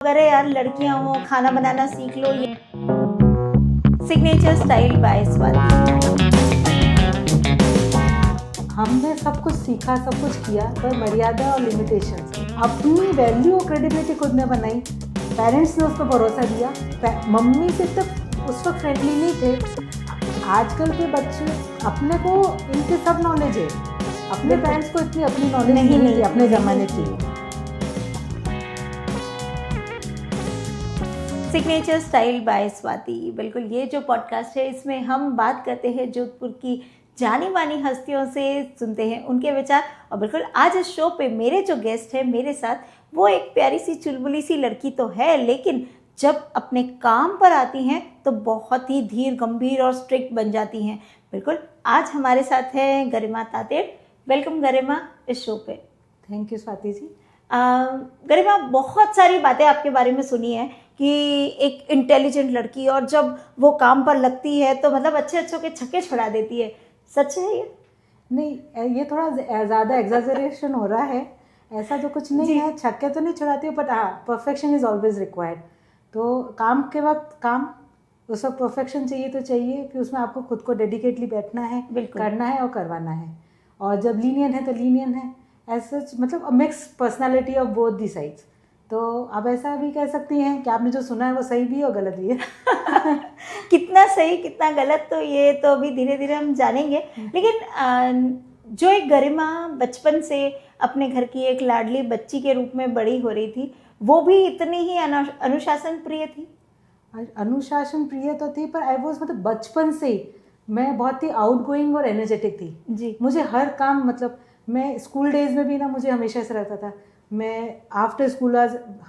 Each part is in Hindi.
अरे यार लड़कियां हो, खाना बनाना सीख लो। ये सिग्नेचर स्टाइल बाय स्वाति। हमने सब कुछ सीखा, सब कुछ किया, पर मर्यादा और लिमिटेशंस, अपनी वैल्यू और क्रेडिबिलिटी खुद ने बनाई। पेरेंट्स ने उस पर भरोसा दिया। मम्मी से तक उस वक्त फ्रेंडली नहीं थे। आजकल के बच्चे अपने को इनके सब नॉलेज है, अपने पेरेंट्स को इतनी अपनी नॉलेज नहीं थी अपने ज़माने की। सिग्नेचर स्टाइल बाय स्वाति, बिल्कुल ये जो पॉडकास्ट है इसमें हम बात करते हैं जोधपुर की जानी मानी हस्तियों से, सुनते हैं उनके विचार। और बिल्कुल आज इस शो पे मेरे जो गेस्ट है मेरे साथ, वो एक प्यारी सी चुलबुली सी लड़की तो है, लेकिन जब अपने काम पर आती हैं तो बहुत ही धीर गंभीर और स्ट्रिक्ट बन जाती हैं। बिल्कुल आज हमारे साथ हैं गरिमा तातेड़। वेलकम गरिमा इस शो पे। Thank you Swati ji. गरिमा, बहुत सारी बातें आपके बारे में सुनी है कि एक इंटेलिजेंट लड़की, और जब वो काम पर लगती है तो मतलब अच्छे अच्छों के छक्के छुड़ा देती है। सच है ये? नहीं, ये थोड़ा ज़्यादा एग्जैजरेशन हो रहा है। ऐसा तो कुछ नहीं है, छक्के तो नहीं छुड़ाती हूँ, बट हाँ, परफेक्शन इज़ ऑलवेज रिक्वायर्ड। तो काम के वक्त काम, उस वक्त परफेक्शन चाहिए तो चाहिए, फिर उसमें आपको खुद को डेडिकेटली बैठना है, करना है और करवाना है। और जब लीनियन है तो लीनियन है, ऐसा मतलब mix personality of both the sides. तो आप ऐसा भी कह सकती हैं कि आपने जो सुना है वो सही भी है और गलत भी है। कितना सही कितना गलत तो ये तो अभी धीरे धीरे हम जानेंगे। लेकिन जो एक गरिमा बचपन से अपने घर की एक लाडली बच्ची के रूप में बड़ी हो रही थी, वो भी इतनी ही अनुशासन प्रिय थी? अनुशासन प्रिय तो थी, पर आई वॉज मतलब बचपन से मैं बहुत ही आउटगोइंग और एनर्जेटिक थी जी। मुझे हर काम, मतलब मैं स्कूल डेज में भी ना, मुझे हमेशा ऐसा रहता था। मैं after school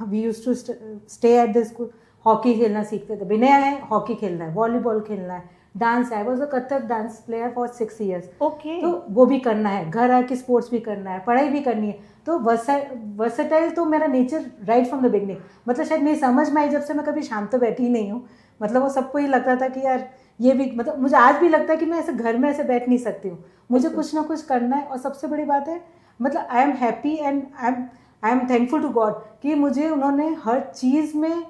we used to stay at the school, hockey खेलना सीखते थे। विनय है, हॉकी खेलना है, वॉलीबॉल खेलना है, डांस है। I was a Kathak dance player for 6 years। Okay. तो वो भी करना है, घर आके स्पोर्ट्स भी करना है, पढ़ाई भी करनी है। तो वर्सेटाइल तो मेरा nature right from the beginning. मतलब शायद मेरी समझ में आई जब से, मैं कभी शांत तो बैठी ही नहीं हूँ। मतलब वो सबको ही लगता था कि यार ये भी, मतलब मुझे आज भी लगता है कि मैं ऐसे घर में ऐसे बैठ नहीं सकती हूँ, मुझे कुछ ना कुछ करना है। और सबसे बड़ी बात है, मतलब I am happy and I am thankful to God कि मुझे उन्होंने हर चीज़ में,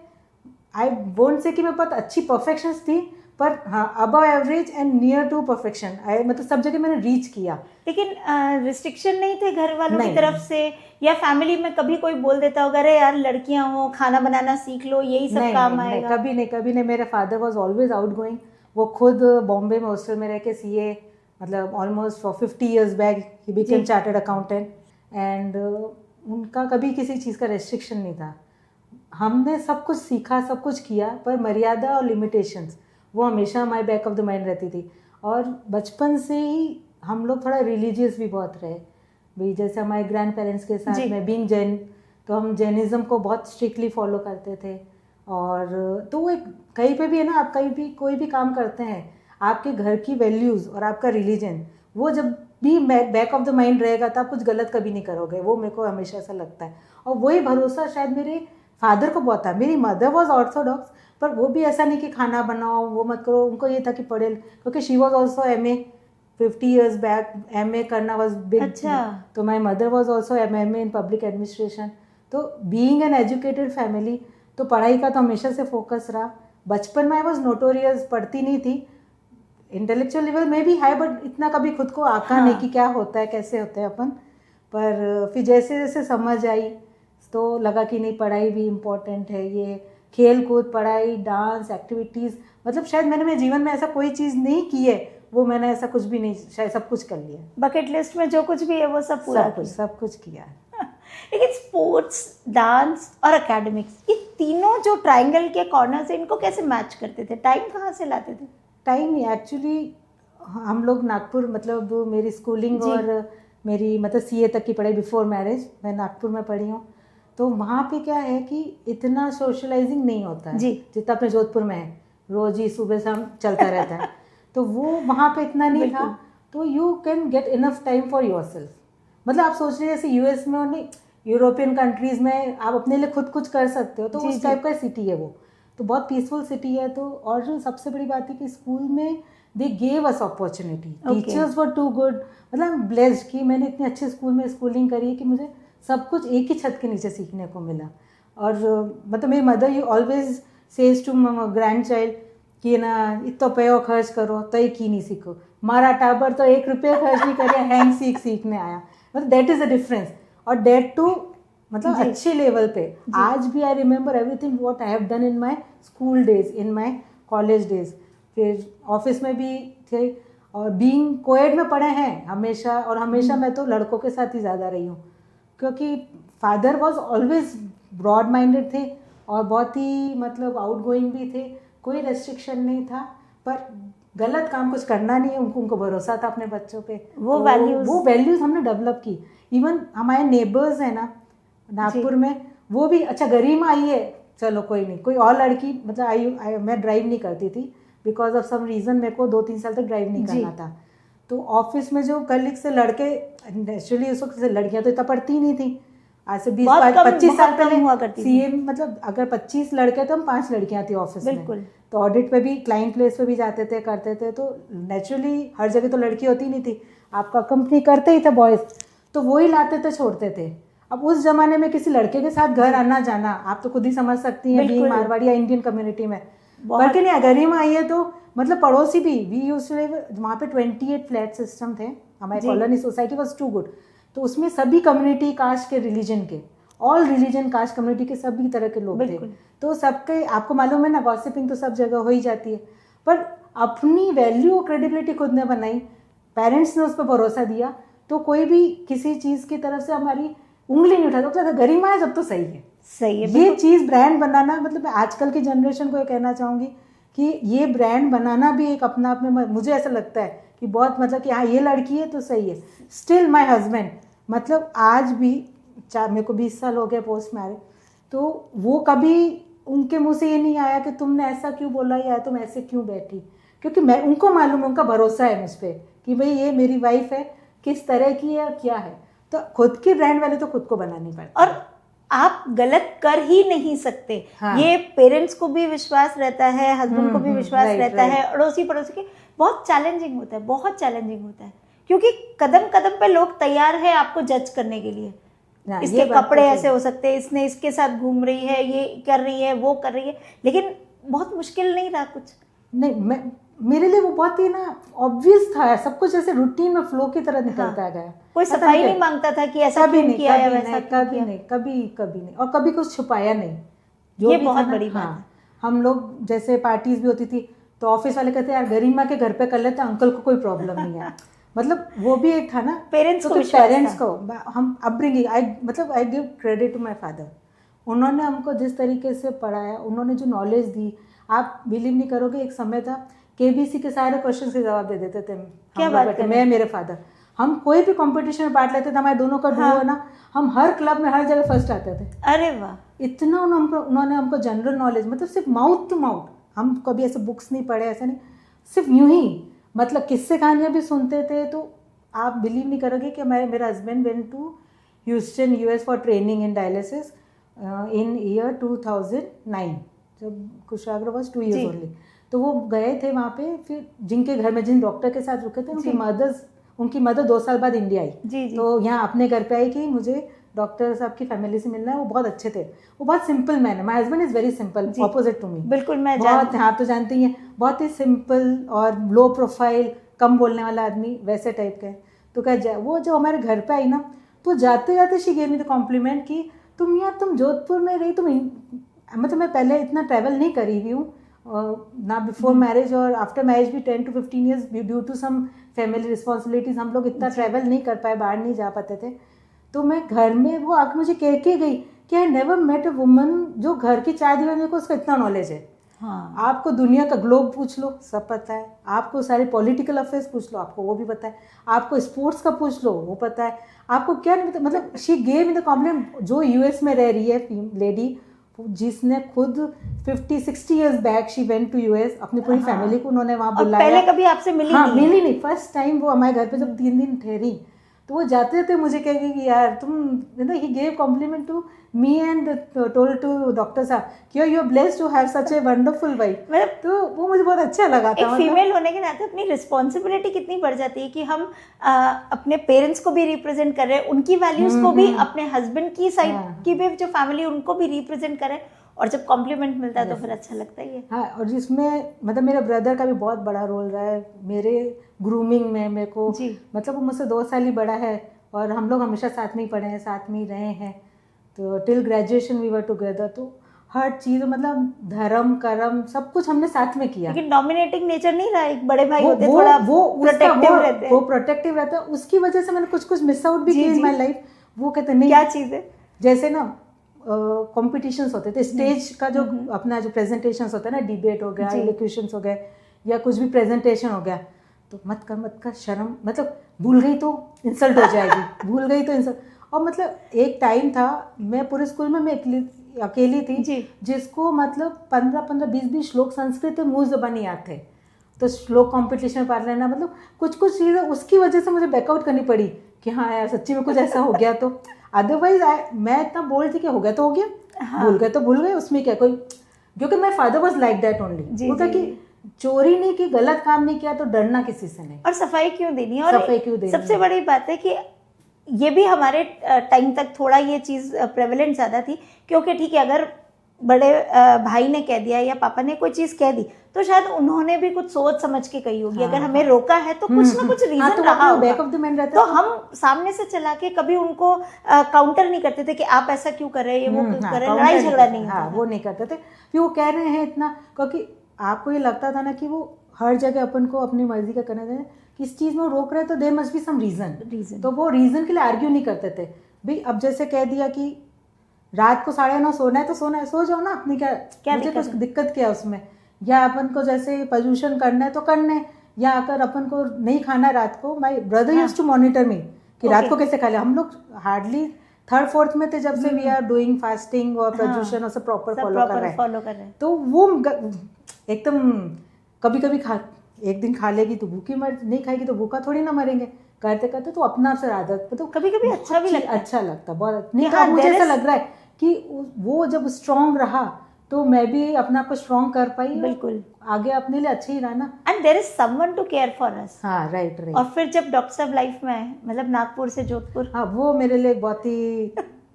आई वोंट से कि मैं बहुत अच्छी परफेक्शंस थी, पर हाँ above average and near to perfection, मतलब सब जगह मैंने रीच किया। लेकिन रिस्ट्रिक्शन नहीं थे घर वालों की तरफ से, या फैमिली में कभी कोई बोल देता होगा अरे यार लड़कियां हो, खाना बनाना सीख लो, यही सब काम आएगा? कभी नहीं, कभी नहीं। मेरे father was always out going. वो खुद बॉम्बे में हॉस्टल में रह के CA, मतलब almost for 50 years back he became chartered accountant. And उनका कभी किसी चीज़ का रेस्ट्रिक्शन नहीं था। हमने सब कुछ सीखा, सब कुछ किया, पर मर्यादा और लिमिटेशंस वो हमेशा हमारे बैक ऑफ द माइंड रहती थी। और बचपन से ही हम लोग थोड़ा रिलीजियस भी बहुत रहे भाई। जैसे हमारे ग्रैंड पेरेंट्स के साथ में बीइंग जैन, तो हम जैनिज़्म को बहुत स्ट्रिक्टली फॉलो करते थे। और तो वो एक, कहीं पे भी है ना, आप कहीं भी कोई भी काम करते हैं, आपके घर की वैल्यूज़ और आपका रिलीजन, वो जब भी बैक ऑफ द माइंड रहेगा तो आप कुछ गलत कभी नहीं करोगे। वो मेरे को हमेशा ऐसा लगता है। और वही भरोसा शायद मेरे फादर को बहुत था। मेरी मदर वॉज ऑर्थोडॉक्स, पर वो भी ऐसा नहीं कि खाना बनाओ वो मत करो। उनको ये था कि पढ़े, क्योंकि she was also MA 50 years back. MA करना वॉज बिग। अच्छा। तो my mother was also MA in public administration. तो बीइंग एन एजुकेटेड फैमिली, तो पढ़ाई का तो हमेशा से फोकस रहा। बचपन में आई वॉज नोटोरियस, पढ़ती नहीं थी। इंटेलेक्चुअल लेवल में भी है, बट इतना कभी खुद को आका नहीं कि क्या होता है, कैसे होते हैं अपन। पर फिर जैसे जैसे समझ आई तो लगा कि नहीं, पढ़ाई भी इम्पोर्टेंट है। ये खेल कूद, पढ़ाई, डांस, एक्टिविटीज़, मतलब शायद मैंने मेरे जीवन में ऐसा कोई चीज़ नहीं की है वो मैंने ऐसा कुछ भी नहीं, शायद सब कुछ कर लिया। बकेट लिस्ट में जो कुछ भी है वो सब पूरा सब कुछ किया है। लेकिन स्पोर्ट्स, डांस और एकेडमिक्स, ये तीनों जो ट्रायंगल के कॉर्नर्स हैं, इनको कैसे मैच करते थे? टाइम कहाँ से लाते थे? टाइम एक्चुअली हम लोग नागपुर, मतलब मेरी स्कूलिंग और मेरी मतलब CA तक की पढ़ाई बिफोर मैरिज मैं नागपुर में पढ़ी हूँ। तो वहाँ पे क्या है कि इतना सोशलाइजिंग नहीं होता है जितना अपने जोधपुर में है। रोज ही सुबह शाम चलता रहता है। तो वो वहाँ पे इतना नहीं था। तो you can get enough time for your self. मतलब आप सोच रहे हैं जैसे US में और नहीं, यूरोपियन कंट्रीज़ में आप अपने लिए खुद कुछ कर सकते हो। तो उस टाइप का सिटी है वो, तो बहुत पीसफुल सिटी है। तो और जो सबसे बड़ी बात है कि स्कूल में they gave us opportunity, teachers were too good. मतलब ब्लेस्ड कि मैंने इतने अच्छे स्कूल में स्कूलिंग करी कि मुझे सब कुछ एक ही छत के नीचे सीखने को मिला। और मतलब मेरी mother you always says to grandchild कि ना इतो पैसो खर्च करो तो की नहीं सीखो, मारा टाबर तो 1 रुपया खर्च नहीं करे, हैंग सीखने आया, मतलब दैट इज़ द डिफरेंस। और डेट टू मतलब अच्छे लेवल पे। आज भी I remember everything what I have done in my school days, in my college days, फिर ऑफिस में भी थे, और बीइंग कोएड में पढ़े हैं हमेशा, और हमेशा मैं तो लड़कों के साथ ही ज़्यादा रही हूँ, क्योंकि father was always broad minded थे और बहुत ही मतलब आउट गोइंग भी थे, कोई रेस्ट्रिक्शन नहीं था, पर गलत काम कुछ करना नहीं है, उनको भरोसा था अपने बच्चों पे, वो वैल्यूज़ हमने डेवलप की। इवन हमारे नेबर्स हैं ना नागपुर में, वो भी अच्छा गरिमा आई है, चलो कोई नहीं, कोई और लड़की मतलब मैं ड्राइव नहीं करती थी बिकॉज ऑफ सम रीज़न, मेरे को 2-3 साल तक ड्राइव नहीं करना था, तो ऑफिस में जो कलीग से लड़के, नेचुरली उस वक्त लड़कियां तो इतना पढ़ती नहीं थी, आज से 20-25 साल पहले हुआ करती थी। मतलब अगर 25 लड़के तो हम 5 लड़कियां थी ऑफिस में, तो ऑडिट पे भी क्लाइंट प्लेस पे भी जाते थे, करते थे, तो नेचुरली हर जगह तो लड़की होती नहीं थी, आपका कंपनी करते ही थे बॉयज़, तो वो ही लाते थे छोड़ते थे। अब उस जमाने में किसी लड़के के साथ घर आना जाना, आप तो खुद ही समझ सकती हैं, बीइंग मारवाड़ी या इंडियन कम्युनिटी में, पर कि नहीं गरिमा आई है तो मतलब पड़ोसी भी, वी यूज्ड टू लिव वहाँ पे 28 फ्लैट सिस्टम थे, हमारी colony society was too good, तो उसमें सभी कम्युनिटी कास्ट के, रिलीजन के, ऑल रिलीजन कास्ट कम्युनिटी के सभी तरह के लोग थे, तो सबके, आपको मालूम है ना गॉसिपिंग तो सब जगह हो ही जाती है, पर अपनी वैल्यू और क्रेडिबिलिटी खुद ने बनाई, पेरेंट्स ने उस पर भरोसा दिया, तो कोई भी किसी चीज़ की तरफ से हमारी उंगली नहीं उठाता, तो गरिमा है जब तो सही है, सही है। ये चीज़ ब्रांड बनाना, मतलब मैं आजकल की जनरेशन को ये कहना चाहूँगी कि ये ब्रांड बनाना भी एक अपना आप में, मुझे ऐसा लगता है कि बहुत मतलब कि हाँ ये लड़की है तो सही है। स्टिल माय हस्बैंड, मतलब आज भी मेरे को 20 साल हो गए पोस्ट मैरिज, तो वो कभी उनके मुंह से ये नहीं आया कि तुमने ऐसा क्यों बोला या तुम ऐसे क्यों बैठी, क्योंकि मैं, उनको मालूम है, उनका भरोसा है मुझ पर कि भाई ये मेरी वाइफ है, किस तरह की है, क्या है, तो खुद की ब्रांड वैल्यू तो खुद को बनानी पड़ती है, और आप गलत कर ही नहीं सकते। हाँ। ये पेरेंट्स को भी विश्वास रहता है, हस्बैंड को भी विश्वास रहता है, अड़ोसी पड़ोसी के, बहुत चैलेंजिंग होता है, बहुत चैलेंजिंग होता है, क्योंकि कदम कदम पे लोग तैयार है आपको जज करने के लिए, इसके कपड़े ऐसे हो सकते हैं, इसने इसके साथ घूम रही है, ये कर रही है, वो कर रही है, लेकिन बहुत मुश्किल नहीं रहा कुछ नहीं, मेरे लिए वो बहुत ही ना ऑब्वियस था, सब कुछ ऐसे रूटीन में फ्लो की तरह निकलता गया, कोई सफाई नहीं मांगता था कि ऐसा क्यों किया है, वैसा कभी नहीं, और कभी कुछ छुपाया नहीं, ये बहुत बड़ी बात है। हम लोग जैसे पार्टीज भी होती थी तो ऑफिस वाले कहते यार गरिमा के घर पे कर लेते, अंकल को कोई प्रॉब्लम नहीं है, मतलब वो भी एक था ना पेरेंट्स को हम upbringing, I give credit to my father, उन्होंने हमको जिस तरीके से पढ़ाया, उन्होंने जो नॉलेज दी, आप बिलीव नहीं करोगे, एक समय था केबीसी के सारे क्वेश्चन के जवाब दे देते थे, क्या बात है, मैं मेरे फादर, हम कोई भी कंपटीशन में पार्ट लेते थे, हमारे दोनों का डुओ है ना, हम हर क्लब में हर जगह फर्स्ट आते थे। अरे वाह, इतना उन्होंने हमको जनरल नॉलेज, मतलब सिर्फ माउथ टू माउथ, हम कभी ऐसे बुक्स नहीं पढ़े, ऐसा नहीं, सिर्फ यूं ही, मतलब किस्से कहानियाँ भी सुनते थे, तो आप बिलीव नहीं करोगे कि मेरा husband went to Houston US for training in dialysis in year 2009, जब कुशाग्र वॉज 2 years ओनली, तो वो गए थे वहाँ पे, फिर जिनके घर में जिन डॉक्टर के साथ रुके थे, उनकी मदर 2 साल बाद इंडिया आई, तो यहाँ अपने घर पे आई कि मुझे डॉक्टर साहब की फैमिली से मिलना है, वो बहुत अच्छे थे, वो बहुत सिंपल मैन है, my husband is very simple, opposite to me, बिल्कुल मैं बहुत, आप तो जानती हैं, बहुत ही सिंपल और लो प्रोफाइल, कम बोलने वाला आदमी, वैसे टाइप का है, तो क्या वो जब हमारे घर पे आई ना, तो जाते जाते she gave me the compliment कि तुम जोधपुर में रही, मतलब मैं पहले इतना ट्रैवल नहीं करी हुई हूँ ना, बिफोर मैरिज और आफ्टर मैरिज भी 10 to 15 years due to some family responsibilities, हम लोग इतना ट्रैवल नहीं कर पाए, बाहर नहीं जा पाते थे, तो मैं घर में, वो आके मुझे कह के गई कि I never met a woman जो घर की चाय दिलाने को उसका इतना नॉलेज है। हाँ, आपको दुनिया का ग्लोब पूछ लो, सब पता है, आपको सारे पॉलिटिकल अफेयर्स पूछ लो, आपको वो भी पता है, आपको स्पोर्ट्स का पूछ लो, वो पता है, आपको क्या नहीं पता, मतलब she gave in the compliment, जो US में रह रही है लेडी, जिसने खुद 50-60 years back she went to US, अपनी पूरी फैमिली को उन्होंने वहाँ बुलाया, पहले कभी आपसे मिली नहीं? मिली नहीं, फर्स्ट टाइम वो हमारे घर पे जब 3 दिन ठहरी, तो वो जाते जाते मुझे कहेगी कि यार तुम ही gave compliment to me and told to doctor साहब कि you are blessed to have such a wonderful wife. मतलब तो वो मुझे बहुत अच्छा लगा था। एक फीमेल होने के नाते अपनी रिस्पॉन्सिबिलिटी कितनी बढ़ जाती है कि हम अपने पेरेंट्स को भी रिप्रेजेंट कर रहे हैं, उनकी वैल्यूज को भी, अपने हस्बैंड की साइड की भी जो फैमिली उनको भी रिप्रेजेंट करें, और जब कॉम्प्लीमेंट मिलता है तो फिर अच्छा लगता ही है। हाँ, और जिसमें मतलब मेरे ब्रदर का भी बहुत बड़ा रोल रहा है मेरे ग्रूमिंग में। मेरे को मतलब वो मुझसे 2 साल ही बड़ा है और हम लोग हमेशा साथ में ही पढ़े हैं, साथ में ही रहे हैं, तो till graduation we were together. तो हर चीज़ मतलब धर्म कर्म सब कुछ हमने साथ में किया। लेकिन डोमिनेटिंग नेचर नहीं रहा, एक बड़े भाई होते थोड़ा प्रोटेक्टिव रहते हैं। वो प्रोटेक्टिव रहता है, उसकी वजह से मैंने कुछ मिस आउट भी किया इन माय लाइफ। वो कहते नहीं, क्या चीज़ है, जैसे ना कॉम्पिटिशंस होते थे, स्टेज का जो अपना जो प्रेजेंटेशंस होता है ना, डिबेट हो गया, इलोक्यूशंस हो गए, या कुछ भी प्रेजेंटेशन हो गया, तो मत कर शर्म, मतलब भूल गई तो इंसल्ट हो जाएगी, भूल गई तो इंसल्ट। और मतलब एक टाइम था मैं पूरे स्कूल में मैं अकेली थी जिसको मतलब 15-20 श्लोक संस्कृत में मुंह ज़बानी आते, तो श्लोक कंपटीशन में पार्ट लेना, मतलब कुछ चीज़ें उसकी वजह से मुझे बैकआउट करनी पड़ी कि हाँ यार सच्ची में कुछ ऐसा हो गया तो। अदरवाइज मैं इतना बोल थी कि हो गया तो हो गया, भूल गए तो भूल गए, उसमें क्या कोई, क्योंकि my father was like that only. वो था कि चोरी नहीं की, गलत काम नहीं किया तो डरना किसी से नहीं, और सफाई क्यों देनी। और सफाई क्यों देनी। सबसे बड़ी बात है कि ये भी हमारे टाइम तक थोड़ा ये चीज़ प्रेवलेंट ज़्यादा थी, क्योंकि ठीक है अगर बड़े भाई ने कह दिया या पापा ने कोई चीज़ कह दी तो शायद उन्होंने भी कुछ सोच समझ के कही होगी। अगर हमें रोका है तो कुछ ना कुछ रीजन रहा होगा, बैक ऑफ द माइंड रहता तो हम सामने से चला के कभी उनको काउंटर नहीं करते थे कि आप ऐसा क्यों कर रहे हैं, ये वो कर रहे हैं, लड़ाई झगड़ा नहीं होता। वो नहीं करते थे कि वो कह रहे हैं इतना, क्योंकि आपको ये लगता था ना कि वो हर जगह अपन को अपनी मर्जी का करने दें, किस चीज़ में रोक रहे हैं तो there must be some reason, तो वो रीज़न के लिए आर्ग्यू नहीं करते थे भाई। अब जैसे कह दिया कि रात को 9:30 सोना है तो सोना है, सो जाओ ना, अपनी क्या मुझे कुछ दिक्कत क्या उसमें। या अपन को जैसे पोल्यूशन करना है तो करने, या अगर अपन को नहीं खाना रात को, my brother used to monitor me कि रात को कैसे खा ले। हम लोग हार्डली 3rd-4th में थे जब से वी आर डूइंग फास्टिंग और पोल्यूशन और सब प्रॉपर फॉलो कर रहे हैं। तो वो एकदम कभी खा, एक दिन खा लेगी तो भूखी मर, नहीं खाएगी तो भूखा थोड़ी ना मरेंगे, करते करते तो अपना से आदत, तो कभी अच्छा भी लगता, अच्छा लगता बहुत। नहीं हाँ, मुझे ऐसा लग रहा है कि वो जब स्ट्रांग रहा तो मैं भी अपने आप को स्ट्रांग कर पाई, बिल्कुल आगे अपने लिए अच्छा ही रहा ना। And there is someone to care for us. हाँ राइट। और फिर जब डॉक्टर साहब लाइफ में आए, मतलब नागपुर से जोधपुर, हाँ वो मेरे लिए बहुत ही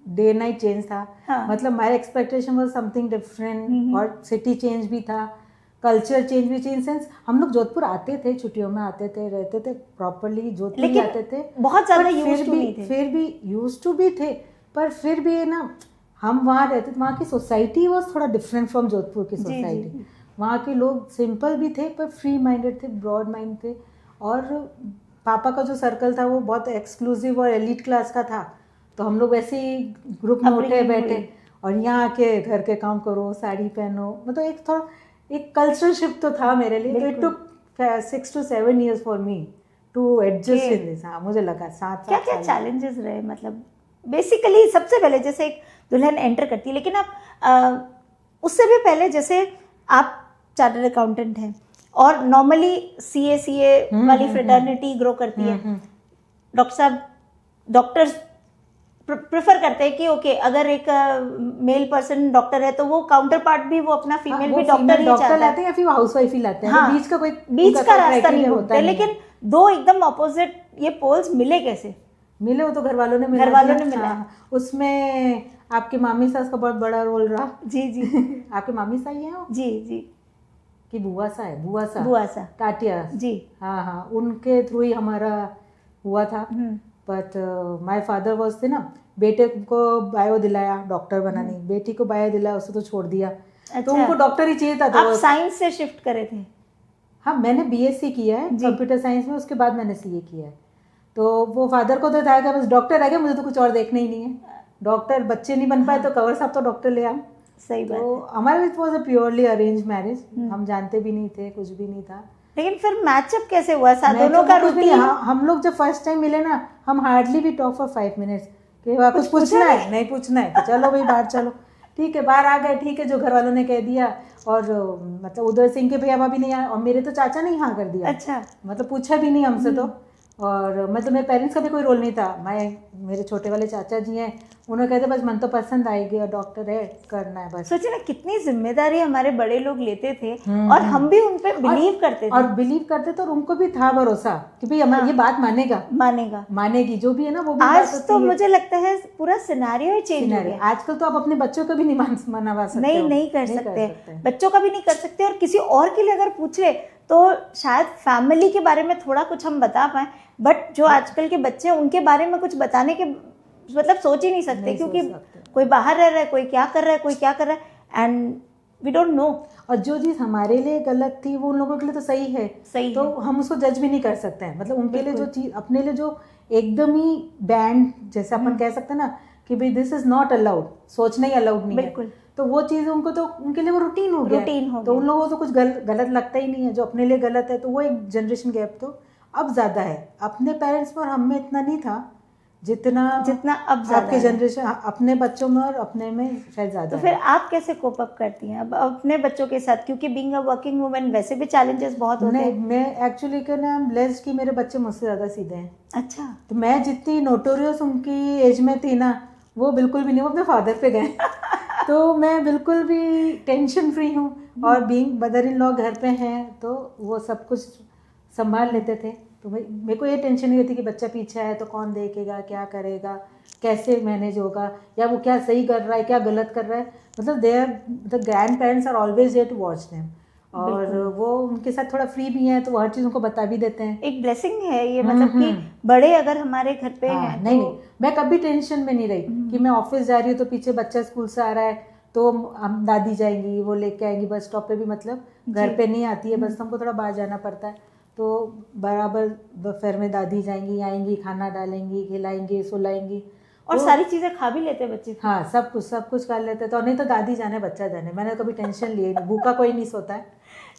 डे नाइट चेंज था। मतलब my expectation was something different, और सिटी चेंज भी था, कल्चर चेंज भी, इन सेंस हम लोग जोधपुर आते थे, छुट्टियों में आते थे, रहते थे प्रॉपर्ली जोधपुर ही आते थे, बहुत ज़्यादा यूज्ड टू नहीं थे, फिर भी यूज्ड टू भी थे, पर फिर भी ना हम वहाँ रहते थे, वहाँ की सोसाइटी वाज थोड़ा डिफरेंट फ्रॉम जोधपुर की सोसाइटी। वहाँ के लोग सिंपल भी थे पर फ्री माइंडेड थे, ब्रॉड माइंड थे, और पापा का जो सर्कल था वो बहुत एक्सक्लूसिव और एलिट क्लास का था, तो हम लोग वैसे ही ग्रुप में उठे बैठे, और यहाँ के घर के काम करो, साड़ी पहनो, मतलब एक थोड़ा एक कल्चरल शिफ्ट तो था मेरे लिए। तो it took 6 to 7 years for me to adjust in this. हाँ मुझे लगा 7 क्या चैलेंजेस रहे, मतलब बेसिकली सबसे पहले जैसे एक दुल्हन एंटर करती है, लेकिन आप उससे भी पहले जैसे आप चार्टर्ड अकाउंटेंट हैं और नॉर्मली सीए वाली फ्रेटर्निटी ग्रो करती है, डॉक्टर साहब डॉक्टर्स प्रेफर करते हैं कि ओके अगर एक मेल पर्सन डॉक्टर है तो वो काउंटर पार्ट भी वो अपना फीमेल भी डॉक्टर ही चाहता है, या फिर हाउसवाइफ ही लाते हैं। हाँ, बीच का रास्ता नहीं होता है। लेकिन दो एकदम ऑपोजिट ये पोल्स मिले कैसे? मिले वो तो घर वालों ने मिला। उसमें आपके मामी सास का बहुत बड़ा रोल रहा। जी आपके मामी सा ही है वो? जी कि बुआ सा टाटिया जी। हाँ उनके थ्रू ही हमारा हुआ था। बट माय फादर वाज थे ना, बेटे को बायो दिलाया डॉक्टर बनाने, बेटी को बायो दिलाया, उसको तो छोड़ दिया। अच्छा। तो उनको डॉक्टर ही चाहिए था। तो आप साइंस से शिफ्ट करे थे? हाँ मैंने बीएससी किया है कंप्यूटर साइंस में, उसके बाद मैंने सीए किया है। तो वो फादर को तो था कि बस डॉक्टर रह गया, मुझे तो कुछ और देखना ही नहीं है, डॉक्टर बच्चे नहीं बन पाए तो कंवर साहब तो डॉक्टर ले आओ। सही बात। तो हमारा it was a purely arrange marriage, हम जानते भी नहीं थे, कुछ भी नहीं था। लेकिन फिर मैचअप कैसे हुआ? दोनों का रूटीन। हम लोग जब फर्स्ट टाइम मिले ना, हम हार्डली भी टॉक फॉर 5 minutes कि कुछ पूछना है, नहीं पूछना है तो चलो भाई बाहर चलो, ठीक है बाहर आ गए, ठीक है जो घर वालों ने कह दिया। और मतलब उदय सिंह के भैया भाभी नहीं आए और मेरे तो चाचा ने हाँ कर दिया। अच्छा। मतलब पूछा भी नहीं हमसे। तो और मतलब मेरे पेरेंट्स का भी कोई रोल नहीं था। मेरे छोटे वाले चाचा जी हैं, उन्होंने कहते बस मन तो पसंद आएगी और डॉक्टर है, करना है बस। सोचिए ना कितनी जिम्मेदारी हमारे बड़े लोग लेते थे और हम भी उन पे बिलीव करते थे। और बिलीव करते थे और उनको भी था भरोसा कि भाई हमारी ये बात मानेगी जो भी है ना वो भी। आज तो मुझे लगता है पूरा सिनेरियो ही चेंज हो गया। आजकल तो आप अपने बच्चों को भी नहीं मनवा सकते। नहीं कर सकते, बच्चों का भी नहीं कर सकते। और किसी और के लिए अगर पूछे तो शायद फैमिली के बारे में थोड़ा कुछ हम बता पाए, बट जो आजकल के बच्चे हैं उनके बारे में कुछ बताने के मतलब सोच ही नहीं सकते, क्योंकि कोई बाहर रह रहा है, कोई क्या कर रहा है, कोई क्या कर रहा है, एंड वी डोंट नो। और जो चीज़ हमारे लिए गलत थी वो उन लोगों के लिए तो सही है, तो हम उसको जज भी नहीं कर सकते हैं। मतलब उनके लिए जो चीज़, अपने लिए जो एकदम ही बैंड जैसे अपन कह सकते हैं ना कि भाई दिस इज नॉट अलाउड, सोचना ही अलाउड नहीं है, तो वो चीज़ उनको तो उनके लिए वो रूटीन हो गया। तो उन लोगों को तो कुछ गलत लगता ही नहीं है। जो अपने लिए गलत है, तो वो एक जनरेशन गैप तो अब ज़्यादा है। अपने पेरेंट्स में और हम में इतना नहीं था जितना अब आपके जनरेशन, अपने बच्चों में और अपने में शायद ज़्यादा। तो फिर आप कैसे कोप अप करती हैं अब अपने बच्चों के साथ, क्योंकि बीइंग अ वर्किंग वुमन वैसे भी चैलेंजेस बहुत होते हैं। मैं एक्चुअली कहना ब्लेस्ड कि मेरे बच्चे मुझसे ज़्यादा सीधे हैं। अच्छा। तो मैं जितनी नोटोरियस उनकी एज में थी ना, वो बिल्कुल भी नहीं, वो अपने फादर पे गए। तो मैं बिल्कुल भी टेंशन फ्री हूँ। और बीइंग मदर इन लॉ घर पे हैं तो वो सब कुछ संभाल लेते थे। तो भाई मेरे को ये टेंशन नहीं रहती कि बच्चा पीछे है तो कौन देखेगा, क्या करेगा, कैसे मैनेज होगा, या वो क्या सही कर रहा है, क्या गलत कर रहा है। मतलब the grandparents are always there to watch them. और वो उनके साथ थोड़ा फ्री भी हैं तो वो हर चीज़ उनको बता भी देते हैं। एक ब्लेसिंग है ये, मतलब कि बड़े अगर हमारे घर पे हैं। नहीं, मैं कभी टेंशन में नहीं रही कि मैं ऑफिस जा रही हूँ तो पीछे बच्चा स्कूल से आ रहा है तो हम दादी जाएंगी, वो लेके आएंगी बस स्टॉप पे भी, मतलब घर पे नहीं आती है, बस हमको थोड़ा बाहर जाना पड़ता है। तो बराबर दोपहर में दादी जाएंगी, आएंगी, खाना डालेंगी, खिलाएंगी, सुलाएंगी और सारी चीज़ें खा भी लेते बच्चे। हाँ, सब कुछ कर लेते। तो नहीं तो दादी जाने बच्चा जाने, मैंने कभी टेंशन लिए नहीं। भूखा कोई नहीं सोता है,